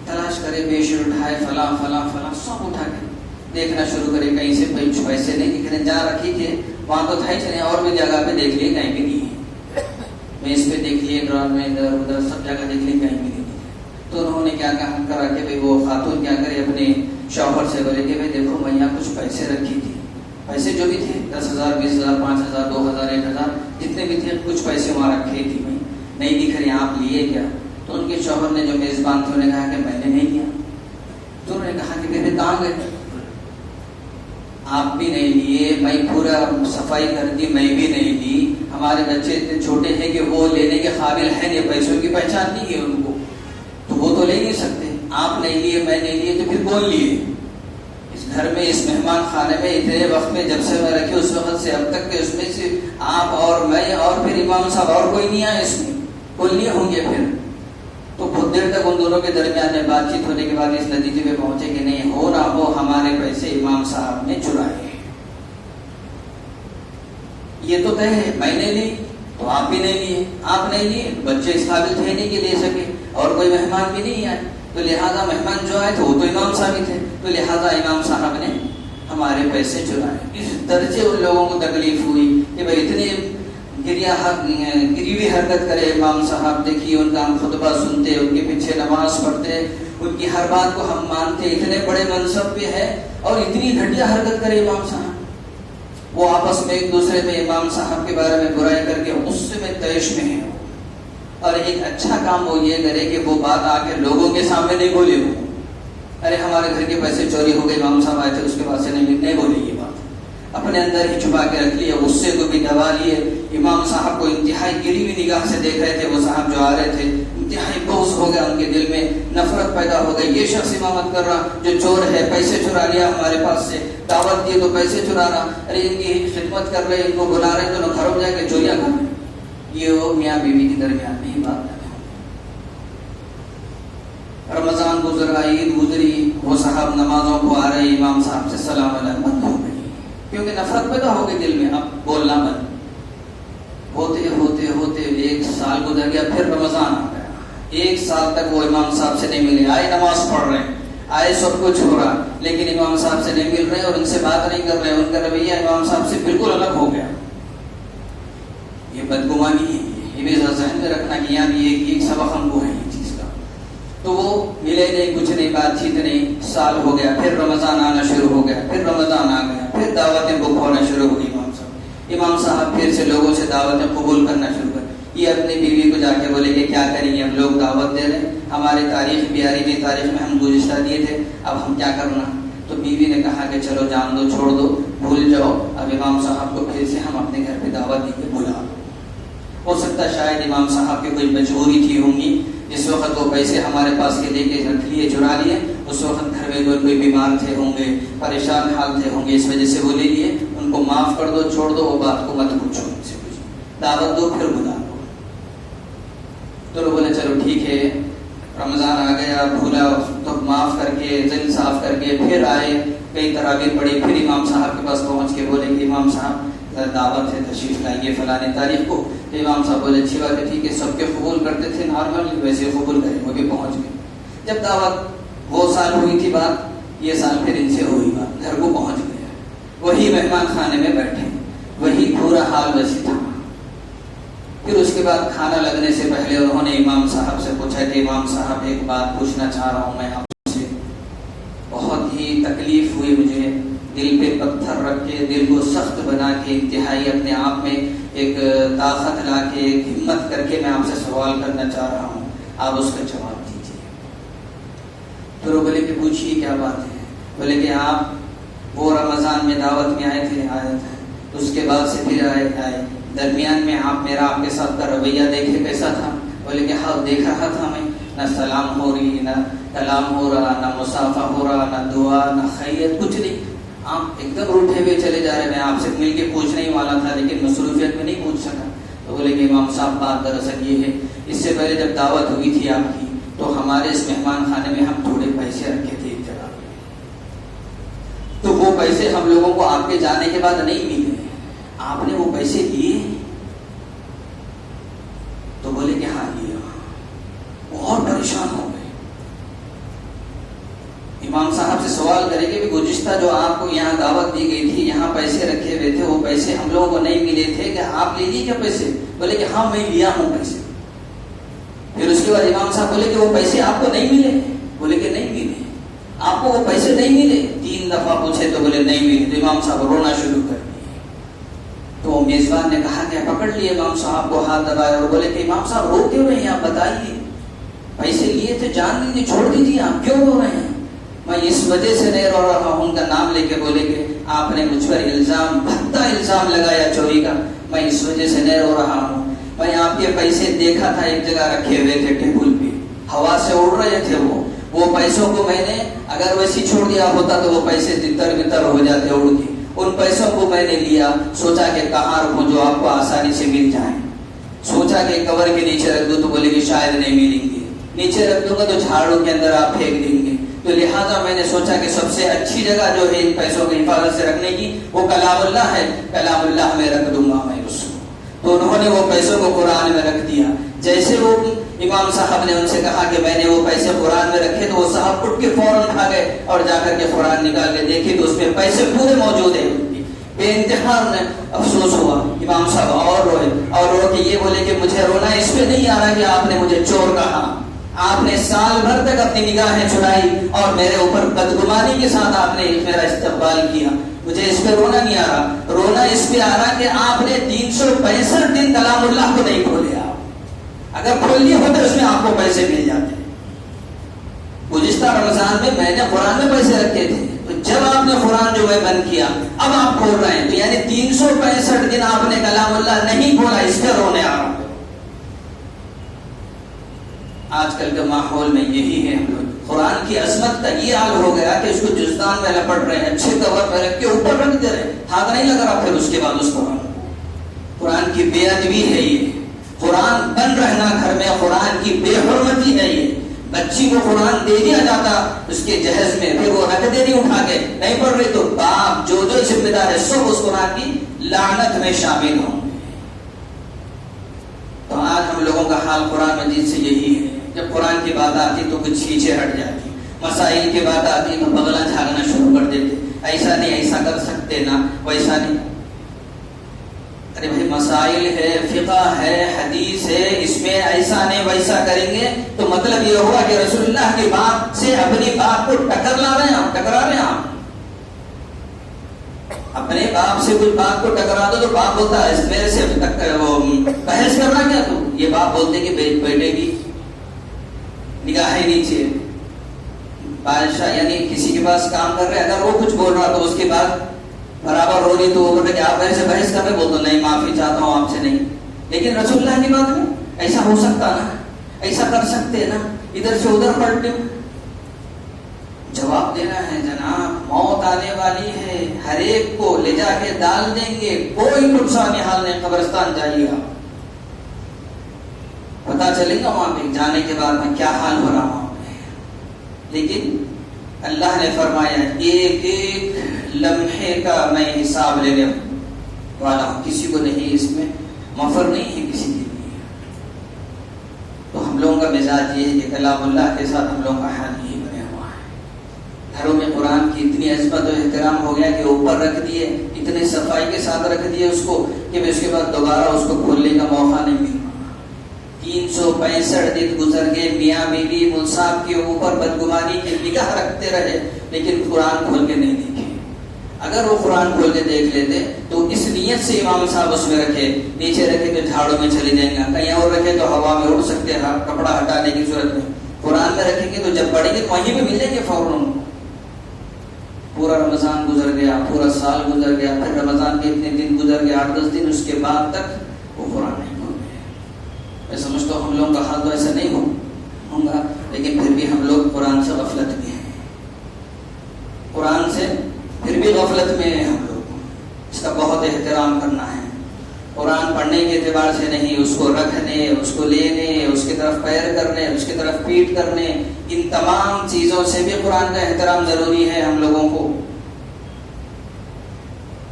تلاش کرے، بیشر اٹھائے، فلاں فلاں فلاں سب اٹھا کے دیکھنا شروع کرے، کہیں سے کچھ پیسے نہیں دکھ رہے. جہاں رکھی تھے وہاں تو تھا ہی چلے، اور بھی جگہ پہ دیکھ لیے کہیں بھی نہیں ہے. میز پہ دیکھ لیے، ڈرار میں، ادھر ادھر سب جگہ دیکھ لیے کہیں بھی نہیں دکھے. تو انہوں نے کیا کہا کرا کہ وہ خاتون کیا کرے اپنے شوہر سے بولے کہ دیکھو میں یہاں کچھ پیسے رکھی تھی. پیسے جو بھی تھے 10,000 20,000 5,000 2,000 1,000 جتنے بھی تھے کچھ پیسے وہاں رکھے تھی، میں نہیں دکھ رہے، آپ لیے کیا؟ تو ان کے شوہر نے جو میزبان تھے انہوں نے کہا کہ میں نے نہیں لیا. تو انہوں نے کہا کہ پھر کہاں گئے؟ آپ بھی نہیں لیے، میں پورا صفائی کر دی، میں بھی نہیں لی. ہمارے بچے اتنے چھوٹے ہیں کہ وہ لینے کے قابل ہیں نہیں، پیسوں کی پہچان نہیں ہے ان کو، تو وہ تو لے نہیں سکتے. آپ نہیں لیے، میں نہیں لیے، تو پھر کون لیے؟ اس گھر میں، اس مہمان خانے میں اتنے وقت میں جب سے میں رکھی اس وقت سے اب تک کہ اس میں سے آپ اور میں اور پھر امام صاحب اور کوئی نہیں آیا، اس میں کون لیے ہوں گے پھر؟ تو بہت دیر تک ان دونوں کے درمیان میں بات چیت ہونے کے بعد اس نتیجے پہ پہنچے کہ نہیں، ہو نہ ہو ہمارے پیسے امام صاحب نے چرائے. یہ تو طے ہے، میں نے لی تو آپ بھی نہیں لیے، آپ نہیں لیے بچے اس قابل تھے نہیں کہ لے سکے، اور کوئی مہمان بھی نہیں آئے. تو لہٰذا مہمان جو آئے تھے وہ تو امام صاحب ہی تھے، تو لہٰذا امام صاحب نے ہمارے پیسے چرائے. اس درجے ان لوگوں کو تکلیف ہوئی کہ بھائی اتنے گری ہوئی حرکت کرے امام صاحب. دیکھیے ان کا ہم خطبہ سنتے، ان کے پیچھے نماز پڑھتے، ان کی ہر بات کو ہم مانتے، اتنے بڑے منصب پہ ہے اور اتنی گھٹیا حرکت کرے امام صاحب. وہ آپس میں ایک دوسرے میں امام صاحب کے بارے میں برائی کر کے غصے میں طیش میں ہیں. اور ایک اچھا کام وہ یہ کرے کہ وہ بات آ کے لوگوں کے سامنے نہیں بولے. وہ ارے ہمارے گھر کے پیسے چوری ہو گئے، امام صاحب آئے تھے اس کے بعد سے نہیں بولے. یہ بات اپنے اندر ہی چھپا کے رکھ لیے، غصے کو بھی دبا لیے. امام صاحب کو انتہائی گری ہوئی نگاہ سے دیکھ رہے تھے. وہ صاحب جو آ رہے تھے انتہائی بغض ہو گیا، ان کے دل میں نفرت پیدا ہو گئی. یہ شخص امامت کر رہا جو چور ہے، پیسے چرا لیا ہمارے پاس سے، دعوت دی تو پیسے چرا رہا، ارے ان کی خدمت کر رہے، ان کو بلا رہے تو گھروں میں جا کے چوریاں کر رہے. یہ وہ میاں بیوی کے درمیان میں ہی بات ہے. رمضان گزرا، عید گزری، وہ صاحب نمازوں کو آ رہے، امام صاحب سے سلام علیکم بند ہو گئی، کیونکہ نفرت پیدا ہو گئی دل میں. اب بولنا بند. ہوتے ہوتے ہوتے 1 سال گزر گیا، پھر رمضان آ گیا. 1 سال تک وہ امام صاحب سے نہیں ملے. آئے نماز پڑھ رہے ہیں, آئے سب کچھ ہو رہا, لیکن امام صاحب سے نہیں مل رہے اور ان سے بات نہیں کر رہے. ان کا رویہ امام صاحب سے بالکل الگ ہو گیا. یہ بدگمانی ہے, یہ بھی ذہن میں رکھنا کہ یہاں بھی ایک سبق ہم کو ہے یہ چیز کا. تو وہ ملے نہیں, کچھ نہیں, بات چیت نہیں. سال ہو گیا, پھر رمضان آنا شروع ہو گیا, پھر رمضان آ گیا, پھر دعوتیں بک ہونا شروع ہو گئی. امام صاحب پھر سے لوگوں سے دعوتیں قبول کرنا شروع کر. یہ اپنی بیوی کو جا کے بولے کہ کیا کریں گے, ہم لوگ دعوت دے رہے ہیں, ہماری تاریخ بھی 11ویں تاریخ میں ہم گزشتہ دیے تھے, اب ہم کیا کرنا. تو بیوی نے کہا کہ چلو جان دو, چھوڑ دو, بھول جاؤ, اب امام صاحب کو پھر سے ہم اپنے گھر پہ دعوت دے کے بلا. ہو سکتا شاید امام صاحب کی کوئی مجبوری تھی ہوں گی, جس وقت وہ پیسے ہمارے پاس کے لے کے رکھ لیے, چرا لیے, اس وقت گھر میں کوئی بیمار تھے ہوں گے, پریشان حال تھے ہوں گے, اس وجہ سے وہ لے لیے. ان کو معاف کر دو, چھوڑ دو, وہ بات کو مت پوچھو, ان سے دعوت دو, پھر بلا دو. تو لوگ بولے چلو ٹھیک ہے, رمضان آ گیا, بھولا تو معاف کر کے, دل صاف کر کے پھر آئے, کئی تراویح پڑھی, پھر امام صاحب کے پاس پہنچ کے بولے کہ امام صاحب دعوت ہے, تشریف لائیے فلاں تاریخ کو. تو امام صاحب بولے اچھی بات ہے, ٹھیک ہے, سب کے قبول کرتے تھے نارمل, ویسے قبول کریں. وہ بھی پہنچ گئے. جب دعوت وہ سال ہوئی تھی بات, یہ سال پھر ان سے ہوئی بات, گھر کو پہنچ گئے, وہی مہمان خانے میں بیٹھے, وہی پورا حال ویسے تھا. پھر اس کے بعد کھانا لگنے سے پہلے انہوں نے امام صاحب سے پوچھا کہ امام صاحب ایک بات پوچھنا چاہ رہا ہوں میں آپ سے, بہت ہی تکلیف ہوئی مجھے, دل پہ پتھر رکھ کے, دل کو سخت بنا کے, انتہائی اپنے آپ میں ایک طاقت لا کے, ایک ہمت کر کے میں آپ سے سوال کرنا چاہ رہا ہوں, آپ اس کا جواب دیجیے. پھر وہ بولے کہ پوچھیے کیا بات ہے. بولے کہ آپ وہ رمضان میں دعوت میں آئے تھے, اس کے بعد سے پھر آئے, درمیان میں آپ میرا آپ کے ساتھ کا رویہ دیکھے کیسا تھا. بولے کہ ہاں دیکھ رہا تھا میں, نہ سلام ہو رہی, نہ کلام ہو رہا, نہ مسافہ ہو رہا, نہ دعا, نہ خیریت, کچھ نہیں. آپ ایک دم روٹھے ہوئے چلے جا رہے. میں آپ سے مل کے پوچھنے ہی والا تھا, لیکن مصروفیت میں نہیں پوچھ سکا. تو بولے کہ امام صاحب بات دراصل یہ ہے, اس سے پہلے جب دعوت ہوئی تھی آپ کی تو ہمارے اس مہمان خانے میں ہم تھوڑے پیسے رکھے تھے ایک جگہ, تو وہ پیسے ہم لوگوں کو آپ کے جانے کے بعد نہیں ملے. آپ نے وہ پیسے دیے؟ تو بولے کہ ہاں لیا. وہ اور پریشان ہو گئے. امام صاحب سے سوال کریں گے کہ گزشتہ جو آپ کو یہاں دعوت دی گئی تھی, یہاں پیسے رکھے ہوئے تھے, وہ پیسے ہم لوگوں کو نہیں ملے تھے, کہ آپ لے لیے کیا پیسے؟ بولے کہ ہاں میں لیا ہوں پیسے. پھر اس کے بعد امام صاحب بولے کہ وہ پیسے آپ کو نہیں ملے؟ بولے کہ نہیں ملے. آپ کو وہ پیسے نہیں ملے؟ 3 دفعہ پوچھے تو بولے نہیں ملے. تو امام صاحب رونا شروع کر دیے. تو میزبان نے کہا کہ پکڑ لیے امام صاحب کو, ہاتھ دبائے اور بولے کہ امام صاحب رو کیوں رہے ہیں, آپ بتائیے, پیسے لیے تھے, جان دیجیے, چھوڑ دیجیے, آپ کیوں رو رہے ہیں؟ میں اس وجہ سے نہیں رو رہا ہوں. ان کا نام لے کے بولے کہ آپ نے مجھ پر الزام, بھدا الزام لگایا چوری کا, میں اس وجہ سے نہیں رو رہا ہوں. میں آپ کے پیسے دیکھا تھا ایک جگہ رکھے ہوئے تھے ٹیبل پہ, ہوا سے اڑ رہے تھے وہ پیسوں کو میں نے اگر ویسے چھوڑ دیا ہوتا تو وہ پیسے تتر بتر ہو جاتے اڑ کے. ان پیسوں کو میں نے لیا, سوچا کہ کہاں رکھوں جو آپ کو آسانی سے مل جائیں. سوچا کہ کور کے نیچے رکھ دوں, تو بولے کہ شاید نہیں ملیں گے. نیچے رکھ دوں گا تو جھاڑوں کے اندر آپ پھینک دیں گے. تو لہٰذا میں نے سوچا کہ سب سے اچھی جگہ جو ہے ان پیسوں کو حفاظت سے رکھنے کی وہ کلام اللہ ہے, کلام اللہ میں رکھ دوں گا میں اس کو. تو انہوں نے وہ پیسوں کو قرآن میں رکھ دیا. جیسے وہ امام صاحب نے ان سے کہا کہ میں نے وہ پیسے قرآن میں رکھے, تو وہ صاحب اٹھ کے فوراً اٹھا گئے اور جا کر کے قرآن نکال کے دیکھے تو اس میں پیسے پورے موجود ہیں. بے انتہا افسوس ہوا. امام صاحب اور روئے اور رو کے یہ بولے کہ مجھے رونا اس پہ نہیں آ رہا کہ آپ نے مجھے چور کہا, آپ نے سال بھر تک اپنی نگاہیں چرائی اور میرے اوپر بدگمانی کے ساتھ آپ نے میرا استقبال کیا. مجھے اس پہ رونا نہیں آ رہا, رونا اس پہ آ رہا کہ آپ نے 365 دن کلام اللہ کو نہیں کھولے. آپ اگر کھول لیے ہوتے اس میں آپ کو پیسے مل جاتے. گزشتہ رمضان میں نے قرآن میں پیسے رکھے تھے, تو جب آپ نے قرآن جو ہے بند کیا, اب آپ کھول رہے ہیں, تو یعنی 365 دن آپ نے کلام اللہ نہیں کھولا, اس پہ رونے آ رہا. آج کل کے ماحول میں یہی ہے. ہم لوگ قرآن کی عظمت کا یہ حال ہو گیا کہ اس کو جزدان میں لپٹ رہے ہیں, اچھے کور میں رکھ کے اوپر رکھ دے رہے ہیں, ہاتھ نہیں لگ رہا. پھر اس کے بعد اس قرآن کی بے ادبی ہے یہ. قرآن بن رہنا گھر میں قرآن کی بے حرمتی ہے یہ. بچی کو قرآن دے دیا جاتا اس کے جہیز میں, پھر وہ رکھ دے دی اٹھا کے, نہیں پڑھ رہی تو باپ جو ذمہ دار ہے سب اس قرآن کی لعنت میں شامل ہوں. تو آج ہم لوگوں کا حال قرآن مجید سے یہی ہے. جب قرآن کی بات آتی تو کچھ پیچھے ہٹ جاتی، مسائل کی بات آتی تو بغلا جھاگنا شروع کر دیتے، ایسا نہیں، ایسا کر سکتے نا، ویسا نہیں۔ ارے بھائی مسائل ہے، فقہ ہے، حدیث ہے، اس میں ایسا نہیں ویسا کریں گے تو مطلب یہ ہوا کہ رسول اللہ کی بات سے اپنی بات کو ٹکرا رہے ہیں آپ۔ اپنے باپ سے کچھ بات کو ٹکرا دو تو باپ بولتا ہے میرے سے بحث کرنا کیا تو؟ یہ باپ بولتے کہ بیٹے کی نگاہیں نیچے، بادشاہ یعنی کسی کے پاس کام کر رہے، اگر وہ کچھ بول رہا تو اس کے بعد برابر ہو رہی تو وہ بولتے کہ آپ میرے سے بحث کر رہے، بولتے نہیں معافی چاہتا ہوں آپ سے نہیں۔ لیکن رسول اللہ کی بات میں ایسا ہو سکتا نا، ایسا کر سکتے نا، ادھر سے ادھر پلٹے۔ جواب دینا ہے جناب، موت آنے والی ہے، ہر ایک کو لے جا کے ڈال دیں گے، کوئی نقصان حال نہیں، قبرستان جائیے گا، پتا چلے گا وہاں پہ جانے کے بعد میں کیا حال ہو رہا ہوں۔ لیکن اللہ نے فرمایا ایک ایک لمحے کا میں حساب لینے والا ہوں، کسی کو نہیں، اس میں مفر نہیں ہے کسی کے لیے۔ تو ہم لوگوں کا مزاج یہ ہے کہ کلام اللہ کے ساتھ ہم لوگوں کا حال یہی بنے ہوا ہے۔ گھروں میں قرآن کی اتنی عظمت و احترام ہو گیا کہ اوپر رکھ دیے، اتنے صفائی کے ساتھ رکھ دیے اس کو کہ اس کے بعد دوبارہ اس کو کھولنے کا موقع نہیں مل رہا۔ 365 دن گزر گئے، میاں بیوی مصحف کے اوپر بدگمانی کی نگاہ رکھتے رہے، لیکن قرآن کھول کے نہیں دیکھے۔ اگر وہ قرآن کھول کے دیکھ لیتے تو اس نیت سے امام صاحب اس میں رکھے، نیچے رکھے تو جھاڑوں میں چلے جائیں گے، کہیں اور رکھے تو ہوا میں اڑ سکتے ہیں کپڑا ہٹانے کی صورت میں۔ قرآن میں رکھیں گے تو جب پڑھیں گے تو وہیں پہ ملیں گے فوراً۔ پورا رمضان گزر گیا، پورا سال گزر گیا، پھر رمضان کے اتنے دن گزر گئے، 8-10 دن، اس کے بعد تک وہ قرآن نہیں کھول گئے۔ میں سمجھتا ہوں ہم لوگوں کا حال تو ایسا نہیں ہوگا، لیکن پھر بھی ہم لوگ قرآن سے غفلت میں ہیں، قرآن سے پھر بھی غفلت میں ہیں ہم لوگ۔ اس کا بہت احترام کرنا ہے، قرآن پڑھنے کے اعتبار سے نہیں، اس کو رکھنے، اس کو لینے، اس کی طرف پیر کرنے، اس کی طرف پیٹ کرنے، ان تمام چیزوں سے بھی قرآن کا احترام ضروری ہے ہم لوگوں کو۔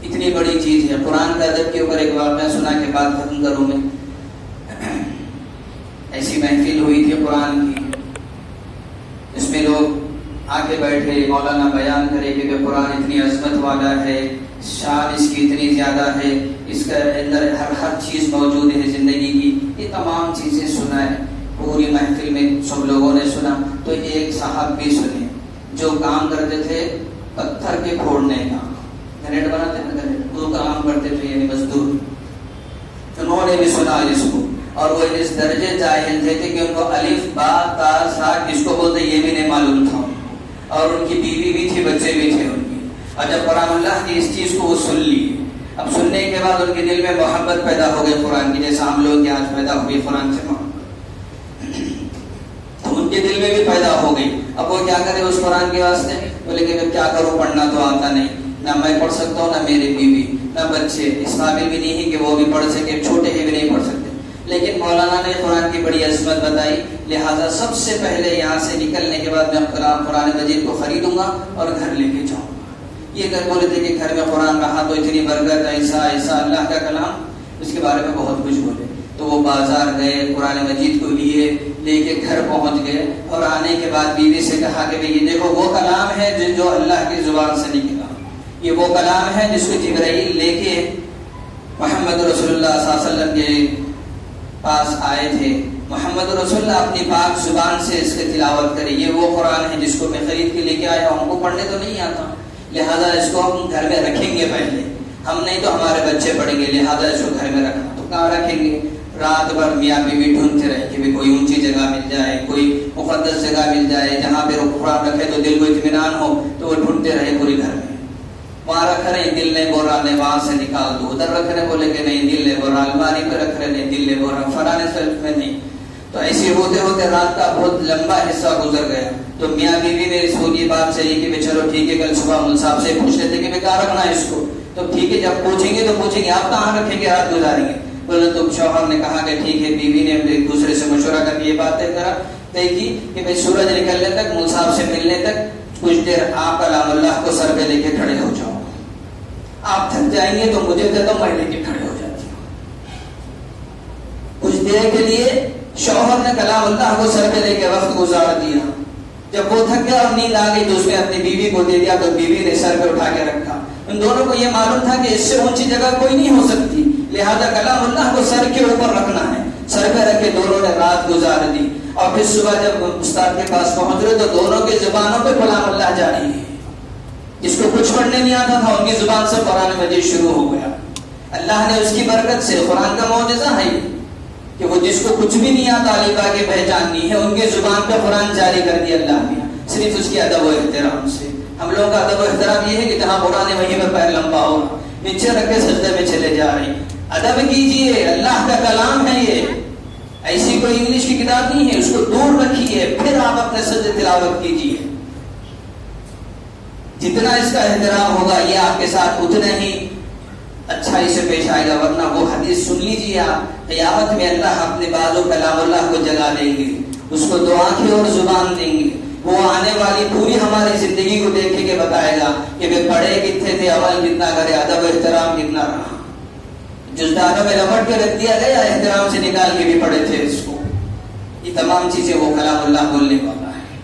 اتنی بڑی چیز ہے۔ قرآن کا ادب کے اوپر ایک واقعہ سنا کے بعد ختم کروں میں۔ ایسی محفل ہوئی تھی قرآن کی، اس میں لوگ آ کے بیٹھے، مولانا بیان کرے کہ قرآن اتنی عظمت والا ہے، شان اس کی اتنی زیادہ ہے، اس کے اندر ہر چیز موجود ہے زندگی کی، یہ تمام چیزیں سنائے۔ پوری محفل میں سب لوگوں نے سنا تو ایک صاحب بھی سنے جو کام کرتے تھے پتھر کے پھوڑنے کا، گریڈ بناتے نا گریڈ، وہ کام کرتے تھے یعنی مزدور، انہوں نے بھی سنا اس کو، اور وہ اس درجے جاہل تھے کہ ان کو الف با تا سا کس کو بولتے یہ بھی نہیں معلوم تھا، اور ان کی بیوی بھی تھی، بچے بھی تھے ان کی۔ اور جب قرآن اللہ کی اس چیز کو وہ سن لی، اب سننے کے بعد ان کے دل میں محبت پیدا ہو گئی قرآن کی، جیسا ہم لوگ کی آج پیدا ہوئی قرآن سے محبت، تو ان کے دل میں بھی پیدا ہو گئی۔ اب وہ کیا کرے اس قرآن کے واسطے؟ بولے کہ کیا کروں، پڑھنا تو آتا نہیں، نہ میں پڑھ سکتا ہوں، نہ میری بیوی، نہ بچے اس قابل بھی نہیں ہے کہ وہ بھی پڑھ سکے، چھوٹے ہی بھی نہیں پڑھ سکتے۔ لیکن مولانا نے قرآن کی بڑی عظمت بتائی، لہٰذا سب سے پہلے یہاں سے نکلنے کے بعد میں قرآن مجید کو خریدوں گا اور گھر لے کے جاؤں گا۔ یہ اگر بولے تھے کہ گھر میں قرآن رہا تو اتنی برکت، ایسا ایسا اللہ کا کلام، اس کے بارے میں بہت کچھ بولے۔ تو وہ بازار گئے، قرآن مجید کو لیے، لے کے گھر پہنچ گئے، اور آنے کے بعد بیوی سے کہا کہ یہ دیکھو وہ کلام ہے جو اللہ کی زبان سے نکلا، یہ وہ کلام ہے جس کو جبرائیل لے کے محمد رسول اللہ صلی اللہ علیہ وسلم کے پاس آئے تھے۔ محمد رسول اللہ اپنی پاک زبان سے اس کی تلاوت کرے، یہ وہ قرآن ہے جس کو میں خرید کے لے کے آیا ہوں، ہم کو پڑھنے تو نہیں آتا، لہذا اس کو ہم گھر میں رکھیں گے، پہلے ہم نہیں تو ہمارے بچے پڑھیں گے، لہذا اس کو گھر میں رکھنا۔ تو کہاں رکھیں گے؟ رات بھر میاں بیوی ڈھونڈتے رہے کہ کوئی اونچی جگہ مل جائے، کوئی مقدس جگہ مل جائے جہاں پہ قرآن رکھے تو دل کو اطمینان ہو، تو وہ ڈھونڈتے رہے پوری گھر میں۔ وہاں رکھ رہے، دل نہیں بول رہا، نہیں وہاں سے نکال دو، ادھر رکھ رہے، بولے کہ نہیں دل نہیں بول رہا، الماری پہ رکھ رہے، نہیں دل نہیں بول رہا، فلانے سیلف میں نہیں۔ تو ایسے ہوتے ہوتے رات کا بہت لمبا حصہ گزر گیا۔ تو میاں بیوی نے اس کو یہ بات چاہیے کہ چلو ٹھیک ہے، کل صبح مول صاحب سے پوچھ لیتے کہ کہاں رکھنا ہے اس کو۔ تو ٹھیک ہے، جب پوچھیں گے تو پوچھیں گے آپ کہاں رکھیں گے، رات گزاریں گے؟ بولے تو شوہر نے کہا کہ ٹھیک ہے، بیوی نے ایک دوسرے سے مشورہ کر کے یہ بات طے کی کہ سورج نکلنے تک، مول صاحب سے ملنے تک کچھ دیر آپ کلام اللہ کو سر پہ لے کے کھڑے ہو جاؤ، آپ تھک جائیں گے تو مجھے دے دو، میں لے کے کھڑے ہو جاتی ہوں۔ کچھ دیر کے لیے شوہر نے کلام اللہ کو سر پہ لے کے وقت گزار دیا. جب وہ تھک گیا اور نیند آ گئی تو اس نے اپنی بیوی کو دے دیا, تو بیوی نے سر پہ اٹھا کے رکھا. ان دونوں کو یہ معلوم تھا کہ اس سے اونچی جگہ کوئی نہیں ہو سکتی, لہذا کلام اللہ کو سر کے اوپر رکھنا ہے. سر پہ رکھ کے دونوں نے رات گزار دی, اور پھر صبح جب استاد کے پاس پہنچ رہے تو دونوں کی زبانوں پہ کلام اللہ جاری ہے. جس کو کچھ پڑھنے نہیں آتا تھا ان کی زبان سے قرآن مجید شروع ہو گیا. اللہ نے اس کی برکت سے, قرآن کا معجزہ ہے کہ وہ جس کو کچھ بھی نہیں آتا علی با کی پہچاننی ہے, ان کی زبان پہ قرآن جاری کر دیا اللہ نے, صرف اس کے ادب و احترام سے. ہم لوگوں کا ادب و احترام یہ ہے کہ جہاں قرآن وہیں پر پیر لمبا ہو, نیچے رکھ کے سجدے میں چلے جا رہے ہیں. ادب کیجئے, اللہ کا کلام ہے یہ, ایسی کوئی انگلش کی کتاب نہیں ہے. اس کو دور رکھیے, پھر آپ اپنے سجدے تلاوت کیجئے. جتنا اس کا احترام ہوگا یہ آپ کے ساتھ اتنا ہی اچھائی سے پیش آئے گا. ورنہ وہ حدیث سن لیجیے آپ, قیامت میں اللہ اپنے بازو کلام اللہ کو جگا دیں گے, اس کو دو آنکھیں اور زبان دیں گے. وہ آنے والی پوری ہماری زندگی کو دیکھ کے بتائے گا کہ وہ پڑھے کتنے تھے, عمل کتنا کرے, ادب و احترام کتنا رہا. جزدانوں میں لپٹ کے رکھ دیا گیا, احترام سے نکال کے بھی پڑھے تھے اس کو. یہ تمام چیزیں وہ کلام اللہ بولنے والا ہے.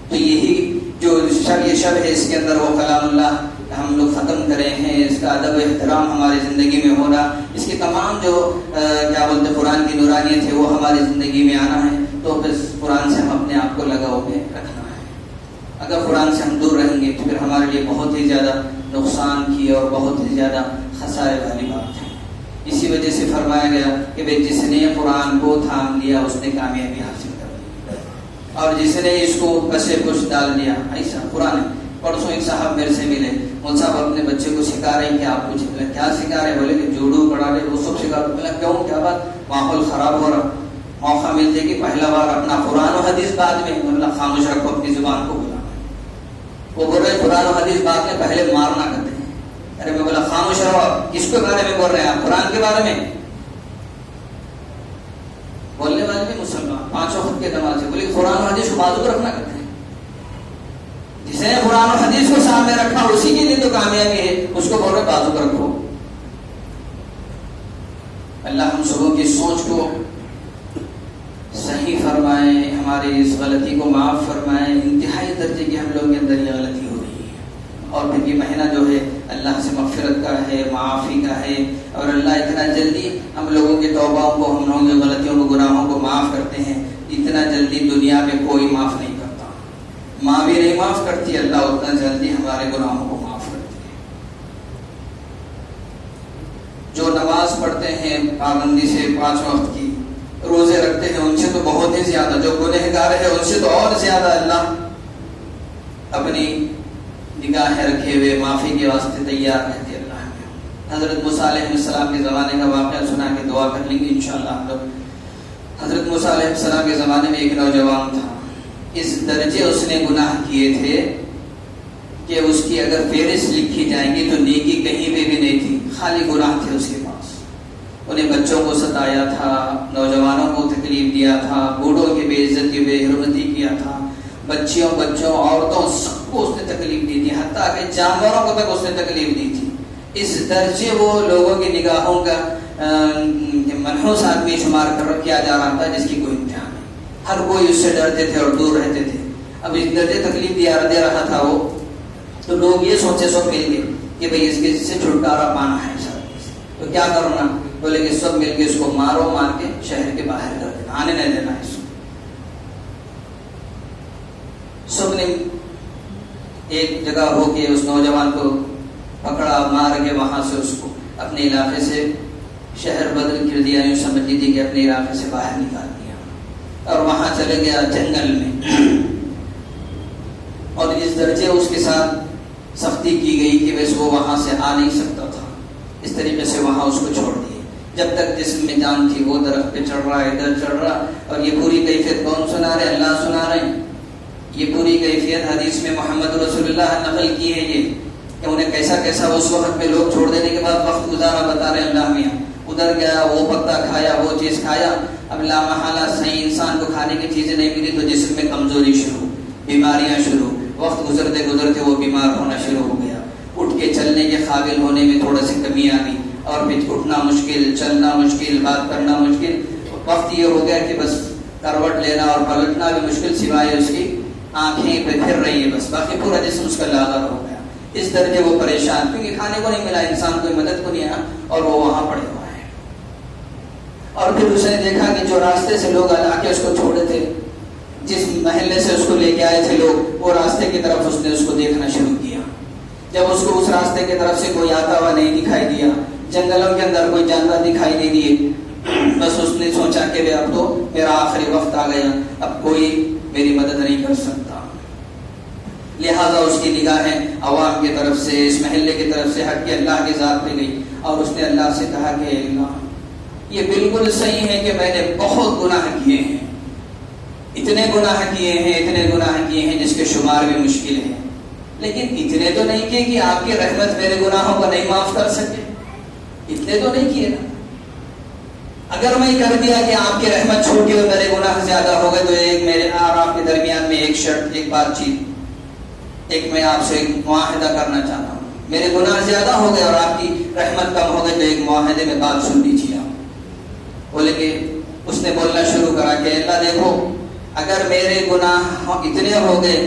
تو یہی جو یہ شب ہے اس کے اندر وہ کلام اللہ ہم لوگ ختم کرے ہیں. اس کا ادب و احترام ہماری زندگی میں ہونا, اس کے تمام جو کیا بولتے قرآن کی نورانیت ہے وہ ہماری زندگی میں آنا ہے. تو بس قرآن سے ہم اپنے آپ کو لگاؤ کے رکھنا ہے. اگر قرآن سے ہم دور رہیں گے تو پھر ہمارے لیے بہت ہی زیادہ نقصان کی اور بہت ہی زیادہ خسارے والی بات ہے. اسی وجہ سے فرمایا گیا کہ جس نے قرآن کو تھام لیا اس نے کامیابی حاصل کر لی, اور جس نے اس کو کسے کچھ ڈال دیا. ایسا قرآن. پرسوں ایک صاحب میرے سے ملے, وہ صاحب اپنے بچے کو سکھا رہے ہیں کہ آپ کچھ کیا سکھا رہے ہیں؟ بولے کہ جوڈو پڑھا رہے, وہ سب سکھا رہے. بولا کیوں, کیا بات؟ ماحول خراب ہو رہا, موقع مل جائے کہ پہلا بار اپنا قرآن و حدیث بعد میں. اللہ خاموش رکھو, اپنی زبان کو بولا. وہ بول رہے قرآن و حدیث بعد میں, پہلے مارنا کرتے ہیں. ارے میں بولا خاموش رہو, کس کے بارے میں بول رہے ہیں آپ؟ قرآن کے بارے میں. بولنے والے بھی مسلمان 5 وقت کے نماز ہے, بولے قرآن و حدیث کو بازو کو رکھنا کرتے ہیں. جس نے قرآن و حدیث کو سامنے رکھا اسی کے لیے تو کامیابی ہے, اس کو بول رہے بازو کو رکھو. اللہ ہم سبوں کی سوچ کو صحیح فرمائیں, ہماری اس غلطی کو معاف فرمائیں. انتہائی درجے کی ہم لوگوں کے اندر یہ غلطی ہو رہی ہے, اور پھر یہ مہینہ جو ہے اللہ سے مغفرت کا ہے, معافی کا ہے. اور اللہ اتنا جلدی ہم لوگوں کے توبہ کو, ہم لوگوں کی غلطیوں کو, گناہوں کو معاف کرتے ہیں. اتنا جلدی دنیا میں کوئی معاف نہیں کرتا. ماں بھی نہیں معاف کرتی, اللہ اتنا جلدی ہمارے گناہوں کو معاف کرتی ہے. جو نماز پڑھتے ہیں پابندی سے 5 وقت کی, روزے رکھتے ہیں, ان سے تو بہت ہی زیادہ. جو گنہگار ہے ان سے تو اور زیادہ اللہ اپنی نگاہیں رکھے ہوئے معافی کے واسطے تیار رہتے. اللہ میں حضرت موسیٰ علیہ السلام کے زمانے کا واقعہ سنا کے دعا کر لیں گے انشاءاللہ ہم لوگ. حضرت موسیٰ علیہ السلام کے زمانے میں ایک نوجوان تھا, اس درجے اس نے گناہ کیے تھے کہ اس کی اگر فہرست لکھی جائیں گی تو نیکی کہیں پہ بھی نہیں تھی, خالی گناہ تھے اس کے پاس. انہیں بچوں کو ستایا تھا, نوجوانوں کو تکلیف دیا تھا, بوڑھوں کی بے عزتی بے حرمتی کیا تھا, بچوں عورتوں سب کو اس نے تکلیف دی تھی, حتیٰ کہ جانوروں کو تک اس نے تکلیف دی تھی. اس درجے وہ لوگوں کی نگاہوں کا منحوس آدمی شمار کیا جا رہا تھا جس کی کوئی امتحان نہیں. ہر کوئی اس سے ڈرتے تھے اور دور رہتے تھے. اب اس درجے تکلیف دے رہا تھا وہ, تو لوگ یہ سوچے سب مل گئے کہ بھئی اس کے سے چھٹکارا پانا ہے سب. تو کیا کرنا؟ بولے کہ سب مل کے اس کو مارو, مار کے شہر کے باہر کر دینا, آنے نہیں دینا اس کو. سب نے ایک جگہ ہو کے اس نوجوان کو پکڑا, مار کے وہاں سے اس کو اپنے علاقے سے شہر بدل کر دیا, یوں سمجھ لیجیے کہ اپنے علاقے سے باہر نکال دیا, اور وہاں چلے گیا جنگل میں. اور اس درجے اس کے ساتھ سختی کی گئی کہ ویسے وہ وہاں سے آ نہیں سکتا تھا. اس طریقے سے وہاں اس کو چھوڑ دیے. جب تک جسم میں جان تھی وہ درخت پہ چڑھ رہا, ادھر چڑھ رہا. اور یہ پوری کیفیت کون سنا رہے؟ اللہ سنا رہے ہیں. یہ پوری کیفیت حدیث میں محمد رسول اللہ نقل کی ہے, یہ کہ انہیں کیسا کیسا اس وقت میں لوگ چھوڑ دینے کے بعد وقت گزارا بتا رہے اللہ میاں. ادھر گیا, وہ پتا کھایا, وہ چیز کھایا. اب لامحالہ صحیح انسان کو کھانے کی چیزیں نہیں ملی تو جسم میں کمزوری شروع, بیماریاں شروع. وقت گزرتے گزرتے وہ بیمار ہونا شروع ہو گیا. اٹھ کے چلنے کے قابل ہونے میں تھوڑا سی کمی آ گئی, اور پھر اٹھنا مشکل, چلنا مشکل, بات کرنا مشکل. وقت یہ ہو گیا کہ بس کروٹ لینا اور پلٹنا بھی مشکل، سوائے اس کی آنکھیں پہ پھر رہی ہے بس، باقی پورا جسم اس کا لاغر ہو گیا. اس درجے وہ پریشان، کیونکہ کھانے کو نہیں ملا، انسان کوئی مدد کو نہیں آیا اور وہ وہاں پڑے ہوا ہے. اور پھر اس نے دیکھا کہ جو راستے سے لوگ آ کے اس کو چھوڑے تھے، جس محلے سے اس کو لے کے آئے تھے لوگ، وہ راستے کی طرف اس نے اس کو دیکھنا شروع کیا. جب اس کو اس راستے کی طرف سے کوئی آتا ہوا نہیں دکھائی دیا، جنگلوں کے اندر کوئی جانور دکھائی نہیں دیے، بس اس نے سوچا کہ اب تو میرا آخری وقت آ گیا، اب کوئی میری مدد نہیں کر سکتا. لہذا اس کی نگاہیں عوام کی طرف سے، اس محلے کی طرف سے ہٹ کے اللہ کی ذات پہ گئی، اور اس نے اللہ سے کہا کہ اللہ، یہ بالکل صحیح ہے کہ میں نے بہت گناہ کیے ہیں، اتنے گناہ کیے ہیں، اتنے گناہ کیے ہیں جس کے شمار بھی مشکل ہے، لیکن اتنے تو نہیں کیے کہ آپ کی رحمت میرے گناہوں کو نہیں معاف کر سکے. اتنے تو نہیں کیے نا. اگر میں کر دیا کہ آپ کی رحمت چھوٹی اور میرے گناہ زیادہ ہو گئے، تو ایک میرے اور آپ کے درمیان میں ایک شرط، ایک بات چیت، ایک میں آپ سے ایک معاہدہ کرنا چاہتا ہوں. میرے گناہ زیادہ ہو گئے اور آپ کی رحمت کم ہو گئی، تو ایک معاہدے میں بات سن لیجیے آپ. بولے کہ اس نے بولنا شروع کرا کہ اللہ دیکھو، اگر میرے گناہ اتنے ہو گئے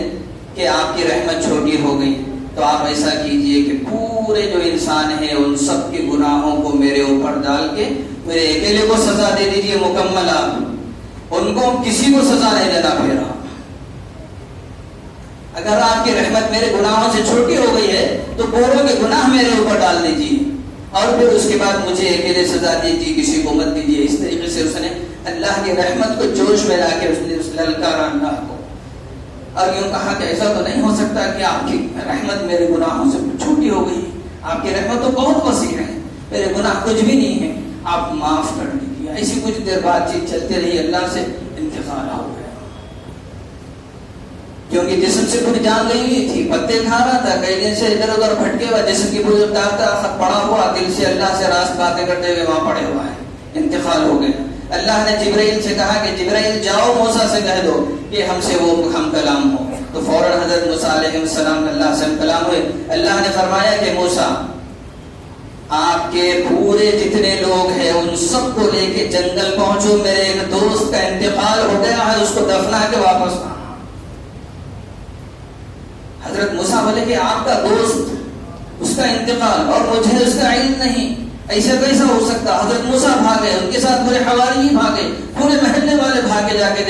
کہ آپ کی رحمت چھوٹی ہو گئی، تو آپ ایسا کیجئے کہ پورے جو انسان ہیں ان سب کے گناہوں کو میرے اوپر ڈال کے میرے اکیلے کو سزا دے دیجئے مکمل. آپ ان کو کسی کو سزا نہیں دینا پھر. اگر آپ کی رحمت میرے گناہوں سے چھوٹی ہو گئی ہے تو پوروں کے گناہ میرے اوپر ڈال دیجئے، اور پھر اس کے بعد مجھے اکیلے سزا دیجیے، کسی کو مت دیجیے. اس طریقے سے اس نے اللہ کی رحمت کو جوش میں لا کے اس نے للکارا اللہ کو، اور یوں کہا کہ ایسا تو نہیں ہو سکتا کہ آپ کی رحمت میرے گناہوں سے چھوٹی ہو گئی، آپ کی رحمت تو بہت وسیع ہے، میرے گناہ کچھ بھی نہیں ہے، آپ معاف کر دیجیے. ایسی کچھ دیر بات چیت چلتی رہی، اللہ سے انتقال ہو گیا، کیونکہ جسم سے پوری جان گئی ہوئی تھی، پتے کھا رہا تھا، کئی دن سے ادھر ادھر بھٹکے ہوا، جسم کی پوری داغتا پڑا ہوا، دل سے اللہ سے راست باتیں کرتے ہوئے وہاں پڑے ہوا ہے. انتقال ہو گیا. اللہ نے جبرائیل سے کہا کہ جبرائیل جاؤ موسیٰ سے کہہ دو کہ ہم سے وہ ہم کلام ہو. تو فوراً حضرت موسیٰ علیہ السلام اللہ سے ہم کلام ہوئے. اللہ نے فرمایا کہ موسیٰ، آپ کے پورے جتنے لوگ ہیں ان سب کو لے کے جنگل پہنچو، میرے ایک دوست کا انتقال ہو گیا ہے، اس کو دفنا کے واپس آنا. حضرت موسیٰ بولے کہ آپ کا دوست، اس کا انتقال اور مجھے اس کا علم نہیں، ایسا کیسا ہو سکتا؟ حضرت موسیٰ بھاگے، ان کے ساتھ پورے حواریی بھاگے، پورے محلے والے بھاگے، جا کے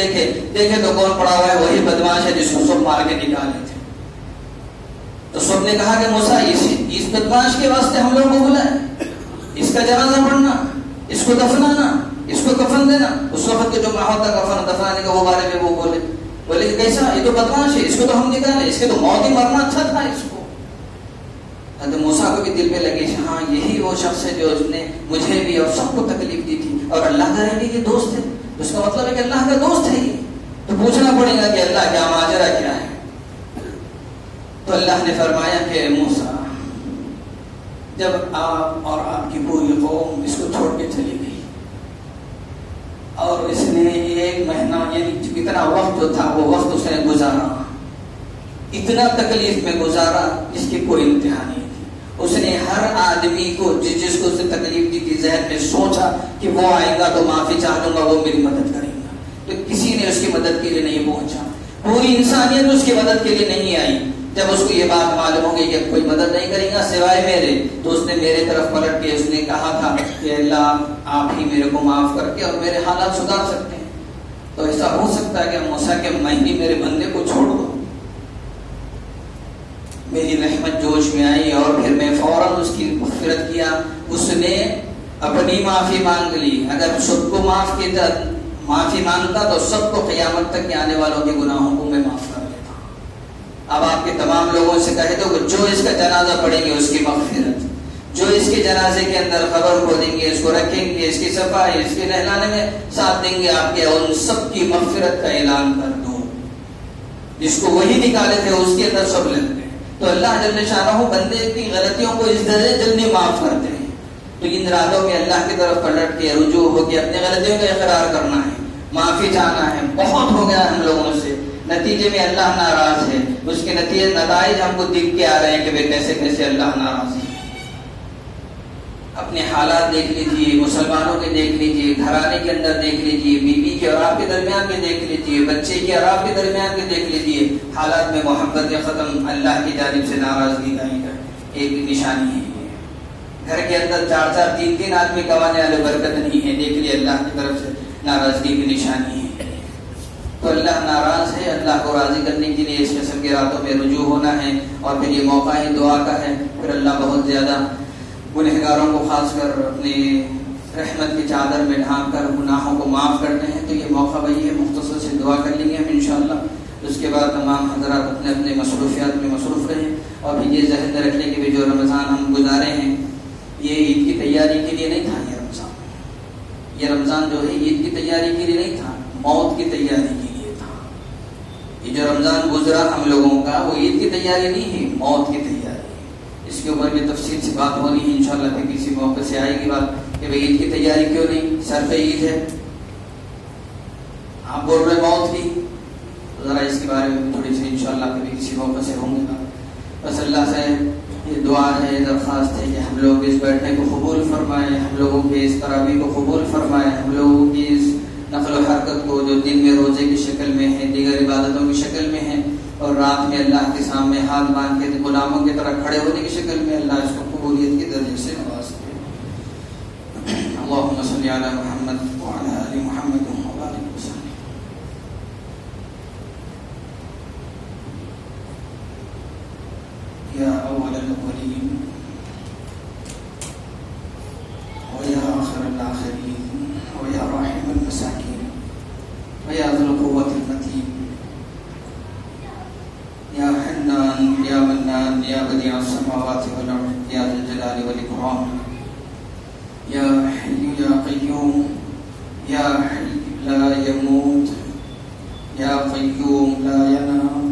دیکھے تو کون پڑا ہوا ہے؟ وہی بدماش ہے جس کو سب مار کے نکالے تھے. تو سب نے کہا کہ موسیٰ اس بدماش کے واسطے ہم لوگوں کو بلائے، اس کا جنازہ پڑھنا، اس کو دفنانا، اس کو کفن دینا. اس وقت جو ماحول تھا کفن دفنانے کا، وہ بارے میں وہ بولے کہ کیسا؟ یہ تو بدماش ہے، اس کو تو ہم نکالے، اس کے تو موت ہی مرنا اچھا تھا اس کو. حضرت موسیٰ کو بھی دل پہ لگی کہ ہاں یہی وہ شخص ہے جو اس نے مجھے بھی اور سب کو تکلیف دی تھی، اور اللہ کا رہنے کے دوست ہے، اس کا مطلب ہے کہ اللہ کا دوست ہے یہ. تو پوچھنا پڑے گا کہ اللہ کیا ماجرا کیا ہے. تو اللہ نے فرمایا کہ موسیٰ، جب آپ اور آپ کی پوری قوم اس کو چھوڑ کے چلی گئی اور اس نے 1 مہینہ یعنی اتنا وقت جو تھا وہ وقت اس نے گزارا، اتنا تکلیف میں گزارا جس کی کوئی انتہا نہیں تھی. اس نے ہر آدمی کو جس کو اس نے تکلیف دی تھی ذہن میں سوچا کہ وہ آئے گا تو معافی چاہ لوں گا، وہ میری مدد کرے گا. تو کسی نے اس کی مدد کے لیے نہیں پہنچا، پوری انسانیت اس کی مدد کے لیے نہیں آئی. جب اس کو یہ بات معلوم ہو گئی کہ کوئی مدد نہیں کرے گا سوائے میرے، تو اس نے میرے طرف پلٹ کے اس نے کہا تھا کہ اللہ آپ ہی میرے کو معاف کر کے اور میرے حالات سدھار سکتے ہیں. تو ایسا ہو سکتا ہے کہ موسیٰ کہ میں ہی میرے بندے کو چھوڑ دوں. میری رحمت جوش میں آئی اور پھر میں فوراً اس کی مغفرت کیا. اس نے اپنی معافی مانگ لی. اگر سب کو معافی مانگتا تو سب کو قیامت تک کے آنے والوں کے گناہوں کو میں معاف کر لیتا. اب آپ کے تمام لوگوں سے کہہ دو کہ جو اس کا جنازہ پڑھیں گے اس کی مغفرت، جو اس کے جنازے کے اندر خبر کھولیں گے، اس کو رکھیں گے، اس کی صفائی، اس کے نہلانے میں ساتھ دیں گے آپ کے، ان سب کی مغفرت کا اعلان کر دو. جس کو وہی نکالے تھے اس کے اندر سب لگ گئے. تو اللہ جل شانہ بندے کی غلطیوں کو اس درجے جلدی معاف کرتے ہیں. تو ان راتوں میں اللہ کی طرف پلٹ کے رجوع ہو کے اپنے غلطیوں کا اقرار کرنا ہے، معافی چاہنا ہے. بہت ہو گیا ہم لوگوں سے، نتیجے میں اللہ ناراض ہے، اس کے نتائج ہم کو دکھ کے آ رہے ہیں کہ کیسے کیسے اللہ ناراض ہے. اپنے حالات دیکھ لیجئے، مسلمانوں کے دیکھ لیجئے، گھرانے کے اندر دیکھ لیجئے، بیوی کے اور آپ کے درمیان کے دیکھ لیجئے، بچے کے اور آپ کے درمیان کے دیکھ لیجئے، حالات میں محبت ختم، اللہ کی جانب سے ناراضگی کا ایک نشانی ہے۔ گھر کے اندر 4 3 آدمی کمانے والے برکت نہیں ہے، دیکھ لیے اللہ کی طرف سے ناراضگی کی نشانی ہے۔ تو اللہ ناراض ہے، اللہ کو راضی کرنے کے لیے اس قسم کی راتوں میں رجوع ہونا ہے، اور پھر یہ موقع ہی دعا کا ہے۔ پھر اللہ بہت زیادہ گنہگاروں کو خاص کر اپنی رحمت کی چادر میں ڈھانپ کر گناہوں کو معاف کرتے ہیں، تو یہ موقع وہی ہے، مختصر سے دعا کر لیں گے ہم انشاءاللہ۔ اس کے بعد تمام حضرات اپنے اپنے مصروفیات میں مصروف رہیں، اور پھر یہ ذہن میں رکھنے کے بھی جو رمضان ہم گزارے ہیں یہ عید کی تیاری کے لیے نہیں تھا، یہ رمضان جو ہے عید کی تیاری کے لیے نہیں تھا، موت کی تیاری کے لیے تھا۔ یہ جو رمضان گزرا ہم لوگوں کا وہ عید کی تیاری نہیں ہے، موت کی تیاری ہے۔ اس کے اوپر بھی تفصیل سے بات ہونی ہے انشاءاللہ، پھر کسی موقع سے آئے گی بات کہ عید کی تیاری کیوں نہیں، سر پہ عید ہے، آپ بول رہے موت کی، تو ذرا اس کے بارے میں تھوڑی سی انشاءاللہ کبھی کسی موقع سے ہوں گے۔ بس اللہ سے یہ دعا ہے، درخواست ہے کہ ہم لوگ اس بیٹھنے کو قبول فرمائے، ہم لوگوں کے اس تراویح کو قبول فرمائے، ہم لوگوں کی اس نقل و حرکت کو جو دن میں روزے کی شکل میں ہے، دیگر عبادتوں کی شکل میں ہے، اور رات میں اللہ کے سامنے ہاتھ باندھ کے غلاموں کی طرح کھڑے ہونے کی شکل میں، اللہ اس کو قبولیت کے درجے سے نواز دے۔ اللہم صلی علی محمد وعلی آل محمد وبارک وسلم۔ یا اول الاولین ویا آخر الاخرین ویا راحم المساکین ویا ذو القوة المتین یا حنان یا منان یا بدیع السماوات والارض یا ذی الجلال والاکرام یا حی یا قیوم یا حی لا یموت یا قیوم لا ینام۔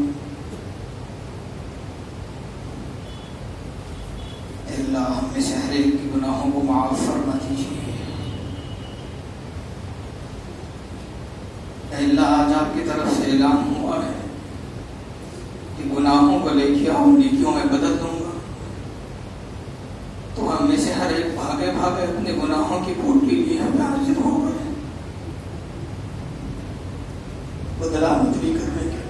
اللہ ہم میں سے ہر ایک کے گناہوں کو معاف فرما دیجیے۔ اے اللہ آج آپ کی طرف سے اعلان ہوا ہے کہ گناہوں کو لے کے آؤ، نیکیوں میں بدل دوں گا، تو ہم میں سے ہر ایک بھاگے بھاگے اپنے گناہوں کی پوٹلی لیے ہمیں حاضر ہو گئے بدلا بدلی کرنے کے،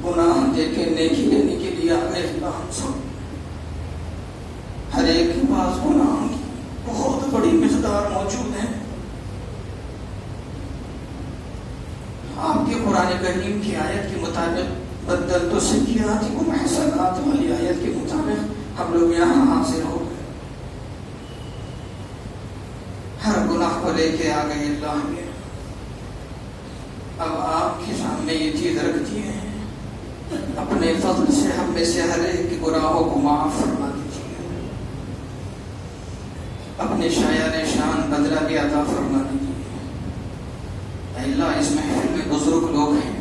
گناہ دیکھے نیکی لینے کے لیے آ گئے۔ اللہ ہم سب ہر ایک کے پاس گناہوں کی بہت بڑی مقدار موجود ہے۔ آپ کے قرآن کریم کی آیت کے مطابق بدل تو سیئاتکم حسنات والی آیت کے مطابق ہم لوگ یہاں حاضر ہو گئے، ہر گناہ کو لے کے آ گئے۔ اللہ نے اب آپ کے سامنے یہ چیز رکھ دی ہے، اپنے فضل سے ہم میں سے ہر ایک کے گناہوں کو معاف فرما دیجیے، اپنے شایان شان بدلہ بھی عطا فرما دیجیے۔ اے اللہ اس محفل میں بزرگ لوگ ہیں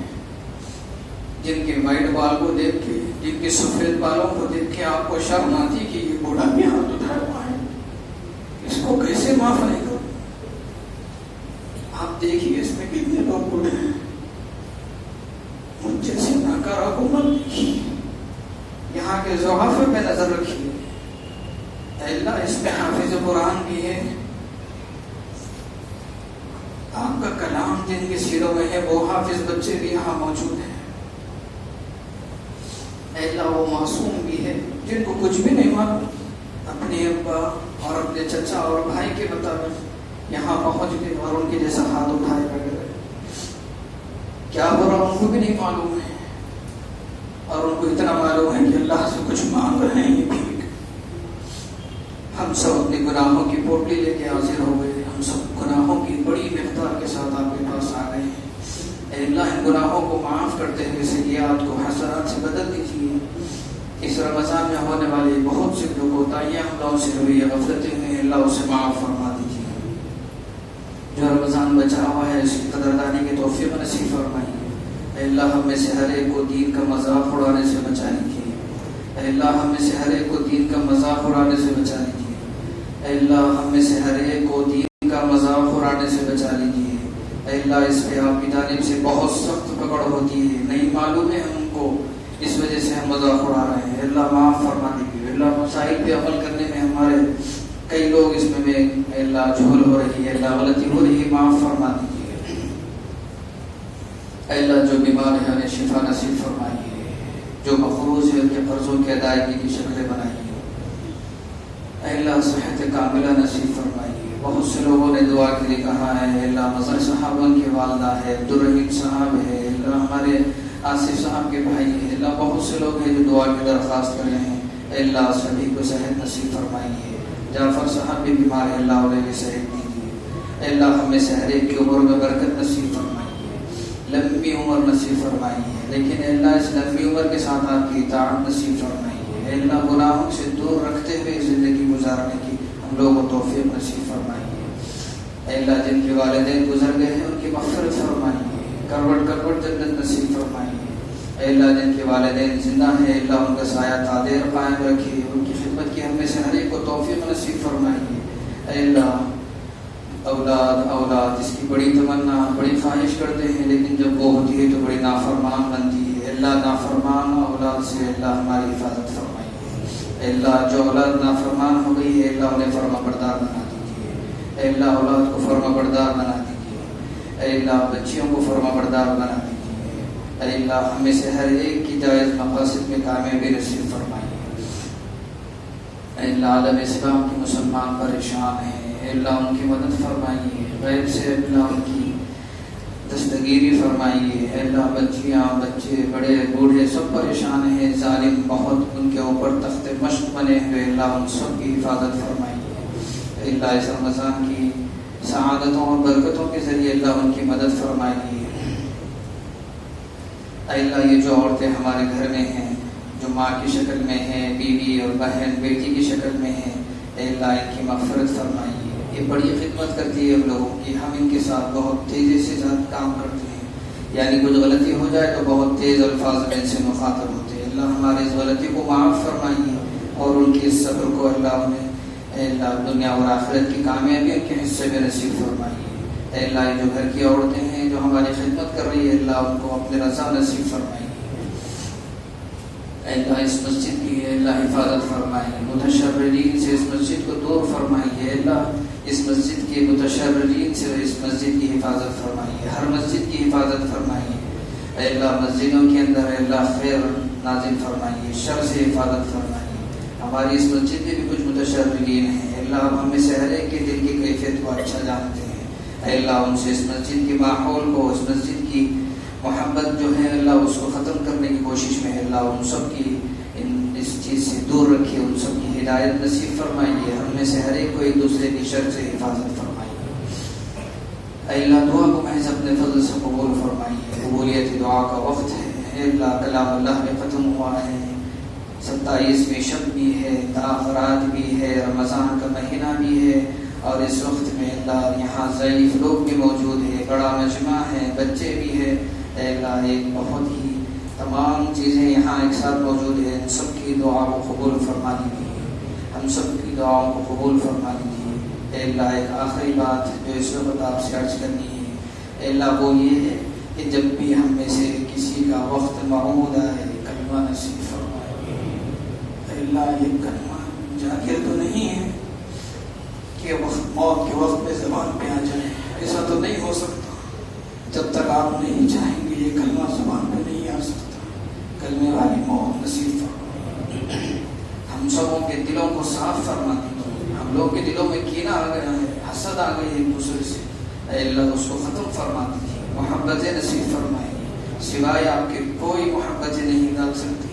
جن کے وائٹ بال کو دیکھ کے، جن کے سفید بالوں کو دیکھ کے آپ کو شرم آتی کہ یہ بوڑھا بھی ہاتھ اٹھایا ہوا ہے، اس کو کیسے معاف نہیں کروں۔ آپ دیکھیے اس میں کتنے لوگ بوڑھے ہیں، مجھ جیسے ناکارہ کو مت دیکھیے، یہاں کے ضعفاء پہ نظر رکھیے۔ اے اللہ اس میں حافظ قرآن بھی ہے، آپ کا کلام جن کے سیروں میں ہے وہ حافظ بچے بھی یہاں موجود ہیں۔ اے اللہ وہ معصوم بھی ہے جن کو کچھ بھی نہیں معلوم، اپنے ابا اور اپنے چچا اور بھائی کے مطابق یہاں پہنچ گئے اور ان کے جیسا ہاتھ اٹھائے وغیرہ، کیا برا ان کو بھی نہیں معلوم ہے، اور ان کو اتنا معلوم ہے کہ اللہ سے کچھ مانگ رہے ہیں یہ بھی۔ ہم سب اپنے گناہوں کی پوٹلی لے کے حاضر ہو گئے، ہم سب گناہوں کی بڑی مقدار کے ساتھ آپ کے پاس آ گئے ہیں۔ اے اللہ ان گناہوں کو معاف کرتے ہوئے سیئات کو حسنات سے بدل دیجیے۔ اس رمضان میں ہونے والی بہت سی جو کوتاہیاں ہم لوگوں سے ہوئی، غفلتیں ہوئی، اللہ اسے معاف فرما دیجیے۔ جو رمضان بچا ہوا ہے اس کی قدردانی کی توفیق نصیب فرمائیے۔ اے اللہ ہم میں سے ہر ایک کو دین کا مذاق اڑانے سے بچا لیجیے۔ اے اللہ ہم میں سے ہر ایک کو دین کا مذاق اڑانے سے بچا لیجیے۔ اے اللہ ہم میں سے ہر ایک کو دین کا مذاق اڑانے سے بچا لیجیے۔ اے اللہ اس پہ آپ کی جانب سے بہت سخت پکڑ ہوتی ہے، نہیں معلوم ہے ہم کو اس وجہ سے ہم مذاق اڑا رہے ہیں، اللہ معاف فرما دیجیے۔ اللہ مسائل پہ عمل کرنے میں ہمارے کئی لوگ اس میں اللہ جھول ہو رہی ہے، اللہ غلطی ہو رہی ہے، معاف فرما دیجیے۔ اللہ جو بیمار ہے انہیں شفا نصیب فرمائیے، جو مقروض ہے ان کے قرضوں کی ادائیگی کی شکلیں بنائیے، اللہ صحت کاملہ نصیب فرمائیے۔ بہت سے لوگوں نے دعا کے لیے کہا ہے، اللہ مظہر صاحب ان کی والدہ ہے، عبدالرحیم صاحب ہے، اللہ ہمارے آصف صاحب کے بھائی ہیں، اللہ بہت سے لوگ ہیں جو دعا کی درخواست کر رہے ہیں، اللہ سبھی کو صحت نصیب فرمائیے۔ جعفر صاحب بھی بیمار ہے، اللہ انہیں بھی صحت دیجیے، اللہ ہمیں ہر ایک کی عمر میں برکت نصیب فرمائیے، لمبی عمر نصیب فرمائیے، لیکن اللہ اس لمبی عمر کے ساتھ آپ کی اطاعت نصیب فرمائیے، اللہ گناہوں سے دور رکھتے ہوئے زندگی گزارنے کی ہم لوگوں کو توفیق نصیب فرمائیے۔ اللہ جن کے والدین گزر گئے ہیں ان کی مغفرت فرمائیے، کروٹ کروٹ جنت نصیب فرمائیے۔ اللہ جن کے والدین زندہ ہیں، اللہ ان کا سایہ تادیر قائم رکھیے، ان کی خدمت کی ہم میں سے ہر ایک کو توفیق نصیب فرمائیے۔ اللہ اولاد اس کی بڑی تمنا بڑی خواہش کرتے ہیں، لیکن جب وہ ہوتی ہے تو بڑی نافرمان بنتی ہے، اللہ نافرمان اولاد سے اللہ ہماری حفاظت فرمائیے۔ اللہ جو اولاد نافرمان ہو گئی ہے، اللہ انہیں فرما بردار بنا دیجیے، اللہ اولاد کو فرما بردار بنا دیجیے، اللہ بچیوں کو فرما بردار بنا دیجیے، اللہ ہمیں سے ہر ایک کی جائز مقاصد میں کامیابی نصیب فرمائیے۔ اللہ عالم اسلام کے مسلمان پریشان ہیں، اللہ ان کی مدد فرمائیے، غیب سے اللہ ان کی دستگیری فرمائیے، اللہ بچیاں بچے بڑے بوڑھے سب پریشان ہیں، ظالم بہت ان کے اوپر تخت مشق بنے ہوئے، اللہ ان سب کی حفاظت فرمائیے۔ اللہ اس رمضان کی سعادتوں اور برکتوں کے ذریعے اللہ ان کی مدد فرمائیے۔ اللہ یہ جو عورتیں ہمارے گھر میں ہیں، جو ماں کی شکل میں ہیں، بیوی اور بہن بیٹی کی شکل میں ہیں، اللہ ان کی مغفرت فرمائیے۔ یہ بڑی خدمت کرتی ہے ہم لوگوں کی، ہم ان کے ساتھ بہت تیزی سے کام کرتے ہیں، یعنی کچھ غلطی ہو جائے تو بہت تیز الفاظ میں ان سے مخاطب ہوتے ہیں۔ اللہ ہمارے اس غلطی کو معاف فرمائیے اور ان کے اس صبر کو اللہ انہیں اللہ دنیا اور آخرت کی کامیابی ان کے حصے میں نصیب فرمائیے۔ اللہ جو گھر کی عورتیں ہیں جو ہماری خدمت کر رہی ہے، اللہ ان کو اپنے رضا نصیب فرمائیے۔ اللہ اس مسجد کی اللہ حفاظت فرمائیے، متشررین سے اس مسجد کو دور فرمائیے، اللہ اس مسجد کے متشررین سے اس مسجد کی حفاظت فرمائیے، ہر مسجد کی حفاظت فرمائیے۔ اللہ مسجدوں کے اندر اللہ خیر نازل فرمائیے، شر سے حفاظت فرمائیے۔ ہماری اس مسجد میں بھی کچھ متشررین ہیں، اللہ ہم میں سے ہر ایک کے دل کی کیفیت کو اچھا جانتے ہیں، اللہ ان سے اس مسجد کے ماحول کو، اس مسجد کی محبت جو ہے اللہ اس کو ختم کرنے کی کوشش میں ہے، اللہ ان سب کی اس چیز سے دور رکھیے، ان سب کی ہدایت نصیب فرمائیے، ہم میں سے ہر ایک کو ایک دوسرے کی شر سے حفاظت فرمائیے۔ اللہ دعا کو محض اپنے فضل سے قبول فرمائیے، قبولیت دعا کا وقت ہے، اللہ کلام اللہ میں ختم ہوا ہے، 27ویں شب بھی ہے، تاخرات بھی ہے، رمضان کا مہینہ بھی ہے، اور اس وقت میں اللہ یہاں ضعیف لوگ بھی موجود ہیں، بڑا مجمع ہے، بچے بھی ہیں، اللہ ایک بہت ہی تمام چیزیں یہاں ایک ساتھ موجود ہیں، ان سب کی دعا کو قبول فرما دیجیے، ہم سب کی دعاؤں کو قبول فرما دیجیے۔ اللہ ایک آخری بات جو اس وقت آپ سے عرض کرنی ہے، اللہ وہ یہ ہے کہ جب بھی ہم میں سے کسی کا وقت معمود آئے کلمہ نصیب فرمائے۔ اللہ یہ کلمہ ذاکر تو نہیں ہے کہ موت کے وقت میں زبان پہ آ جائے، ایسا تو نہیں ہو سکتا، جب تک آپ نہیں چاہیں گے یہ کلمہ زبان پہ نہیں آ سکتا۔ کلمے والی موت نصیب فرمائے، ہم سبوں کے دلوں کو صاف فرما دیجیے، ہم لوگ کے دلوں میں کینہ آ گیا ہے، حسد آ گئی ہے ایک دوسرے سے، اے اللہ اس کو ختم فرما دیجیے، محبتیں نصیب فرمائیے، سوائے آپ کے کوئی محبتیں نہیں نکال سکتی،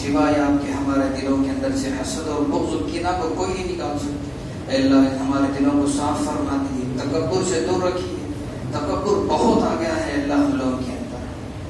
سوائے آپ کے ہمارے دلوں کے اندر سے حسد اور بغض و کینہ کو کوئی نہیں نکال سکتا۔ اے اللہ ہمارے دلوں کو صاف فرما دیجیے، تکبر سے دور رکھیے، تکبر بہت آ گیا ہے اللہ ہم لوگوں کے اندر،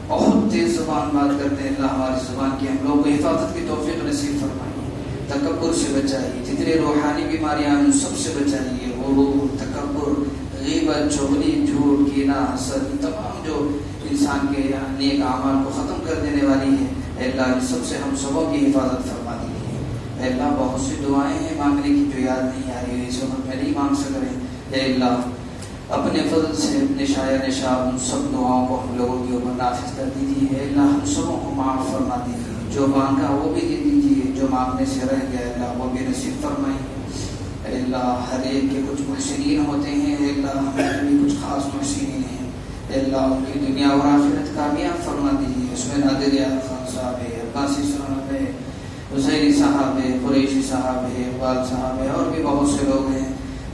بہت تیز زبان بات کرتے ہیں، اللہ ہماری زبان کی ہم لوگوں کو حفاظت کی توفیق نصیب فرمائیے، تکبر سے بچائیے، جتنے روحانی بیماریاں ہیں ان سب سے بچائیے، غرور، تکبر، غیبت، چغلی، جھوٹ، کینہ، حسد، تمام جو انسان کے نیک اعمال کو ختم کر دینے والی ہے، اے اللہ ان سب سے ہم سبوں کی حفاظت فرما دیجیے۔ اے اللہ بہت سی دعائیں ہیں مانگنے کی جو یاد نہیں آ رہی ہے، اس وقت میں نہیں مانگ سک رہے، اے اللہ اپنے فضل سے اپنے شاعر نشاب ان سب دعاؤں کو ہم لوگوں کے اوپر نافذ کر دیجیے، اے اللہ ہم سبوں کو معاف فرما دیجیے، جو مانگا وہ بھی دے دیجیے، جو مانگنے سے رہ گیا اللہ وہ بھی نصیب فرمائیے۔ اللہ ہر ایک کے کچھ محسنین ہوتے ہیں، اللہ ہمارے بھی کچھ خاص محسنین ہیں، اللہ ان کی دنیا اور آخرت کامیاب فرما دیجیے۔ اس میں نادر خان صاحب ہے، عباسی صاحب ہے، حسینی صاحب ہے، قریشی صاحب ہے، اقبال صاحب ہے، اور بھی بہت سے لوگ ہیں۔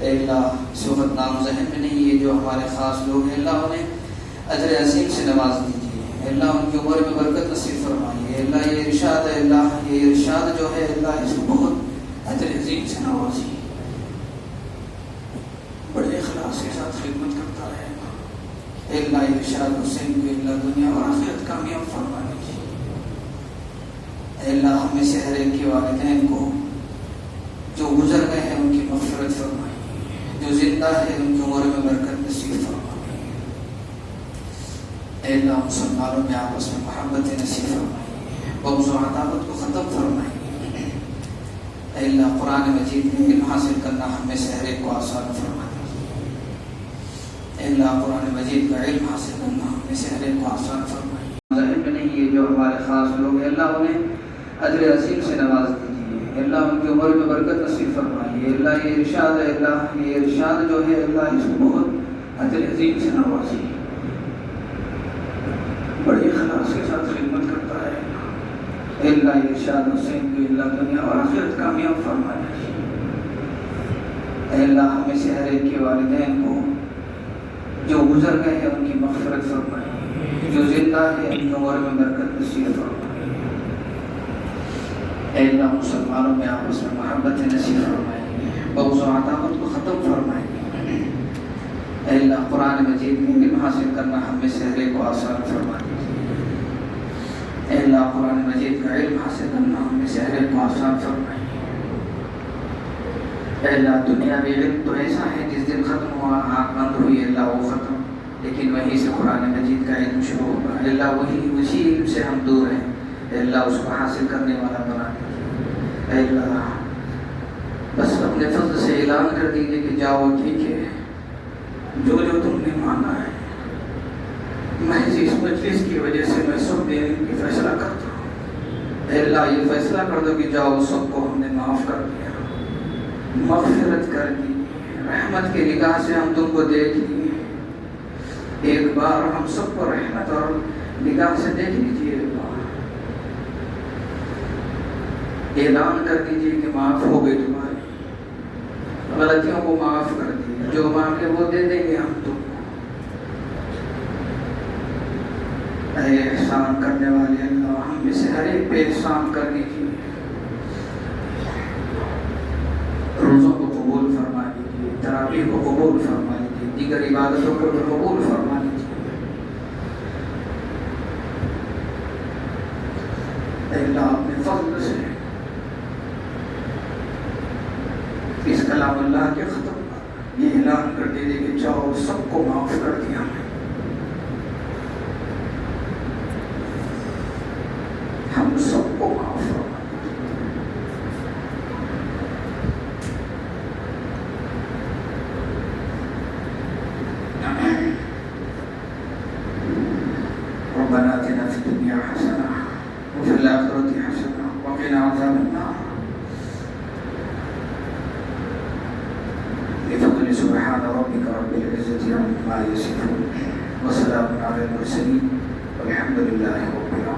اللہ اس وقت نام ذہن میں نہیں ہے جو ہمارے خاص لوگ ہیں، اللہ انہیں اجر عظیم سے نواز دیجیے، اللہ ان کی عمر میں برکت نصیب فرمائیے۔ اللہ یہ ارشاد ہے، اللہ یہ ارشاد جو ہے اللہ اس کو بہت اجر عظیم سے نوازیے، بڑے اخلاص کے ساتھ خدمت کرتا رہے گا۔ اللہ یہ ارشاد حسین کو اللہ دنیا اور آخرت کامیاب فرما دیجیے۔ اللہ ہمیں سے ہر ایک کے والدین کو جو گزر گئے ہیں ان کی مغفرت فرمائیے، جو زندہ ہے ان کی عمر میں برکت نصیب فرمائیے۔ اے اللہ مسلمانوں میں آپس میں محبت نصیب فرمائیے، بغض و عداوت کو ختم فرمائیے۔ اے اللہ قرآن مجید میں علم حاصل کرنا ہمیں سے ہر ایک کو آسان فرما دیجیے۔ اے اللہ قرآن مجید کا علم حاصل کرنا ہمیں سے ہر ایک کو آسان فرمائیے۔ ذہن میں نہیں ہے جو ہمارے خاص لوگ ہیں، اللہ انہیں اجر عظیم سے نواز دیجیے، اللہ ان کی عمر میں برکت نصیب فرمائیے۔ اللہ یہ ارشاد ہے، اللہ یہ ارشاد جو ہے اللہ اس کو بہت اجر عظیم سے نوازیے، بڑے اخلاص کے ساتھ خدمت کرتا ہے۔ اللہ یہ ارشاد حسین کو اللہ دنیا اور آخرت کامیاب فرما دیجیے۔ اللہ ہمیں سے ہر ایک کے والدین کو جو گزر گئے ہیں ان کی مغفرت فرمائیے، جو زندہ ہے ان کی عمر میں برکت نصیب فرمائیے۔ اے اللہ مسلمانوں میں آپس میں محبت نصیب فرمائیے، بغض و عداوت کو ختم فرمائیے۔ اے اللہ قرآن مجید میں علم حاصل کرنا ہمیں سے ہر ایک کو آسان فرما دیجیے۔ اے اللہ قرآن مجید کا علم حاصل کرنا ہمیں سے ہر ایک کو آسان فرمائیے۔ اے اللہ دنیا میں علم تو ایسا ہے جس دن ختم ہوا، آنکھ بند ہوئی اللہ وہ ختم، لیکن وہیں سے قرآن مجید کا علم شروع ہوگا۔ اے اللہ اسی علم سے ہم دور ہیں، اے اللہ اس کو حاصل کرنے والا بنا دیجیے۔ اے اللہ بس اپنے فضل سے اعلان کر دیجیے کہ جاؤ ٹھیک ہے، جو جو تم نے مانا ہے محض اس مجلس کی وجہ سے میں سب دینے کی فیصلہ کرتا ہوں۔ اے اللہ یہ فیصلہ کر دو کہ جاؤ سب کو ہم نے معاف کر دیا، مغفرت کر دی، رحمت کی نگاہ سے ہم تم کو دیکھ لیے، ایک بار ہم سب کو رحمت اور نگاہ سے دیکھ لیجیے۔ اعلان کر دیجیے کہ معاف ہو گئی، تمہاری غلطیوں کو معاف کر دیجیے، جو مانگے وہ دے دیں گے ہم تم کو۔ اے احسان کرنے والے اللہ ہم میں سے ہر ایک پہ احسان کر دیجیے، روزوں کو قبول فرما لیجیے، تراویح کو قبول فرما لیجیے، دیگر عبادتوں کو قبول فرما لیجیے۔ اے اللہ اپنے فضل سے اس کلام اللہ کے ختم یہ اعلان کر دیجیے کہ جاؤ سب کو معاف کر دیا ہم سب کو معاف فرما۔ ربنا آتنا في الدنيا حسنة وفي الآخرة حسنة وقنا عذاب النار۔ بفضل سبحان ربك رب العزة عما يصفون وسلام على المرسلين والحمد لله رب العالمين۔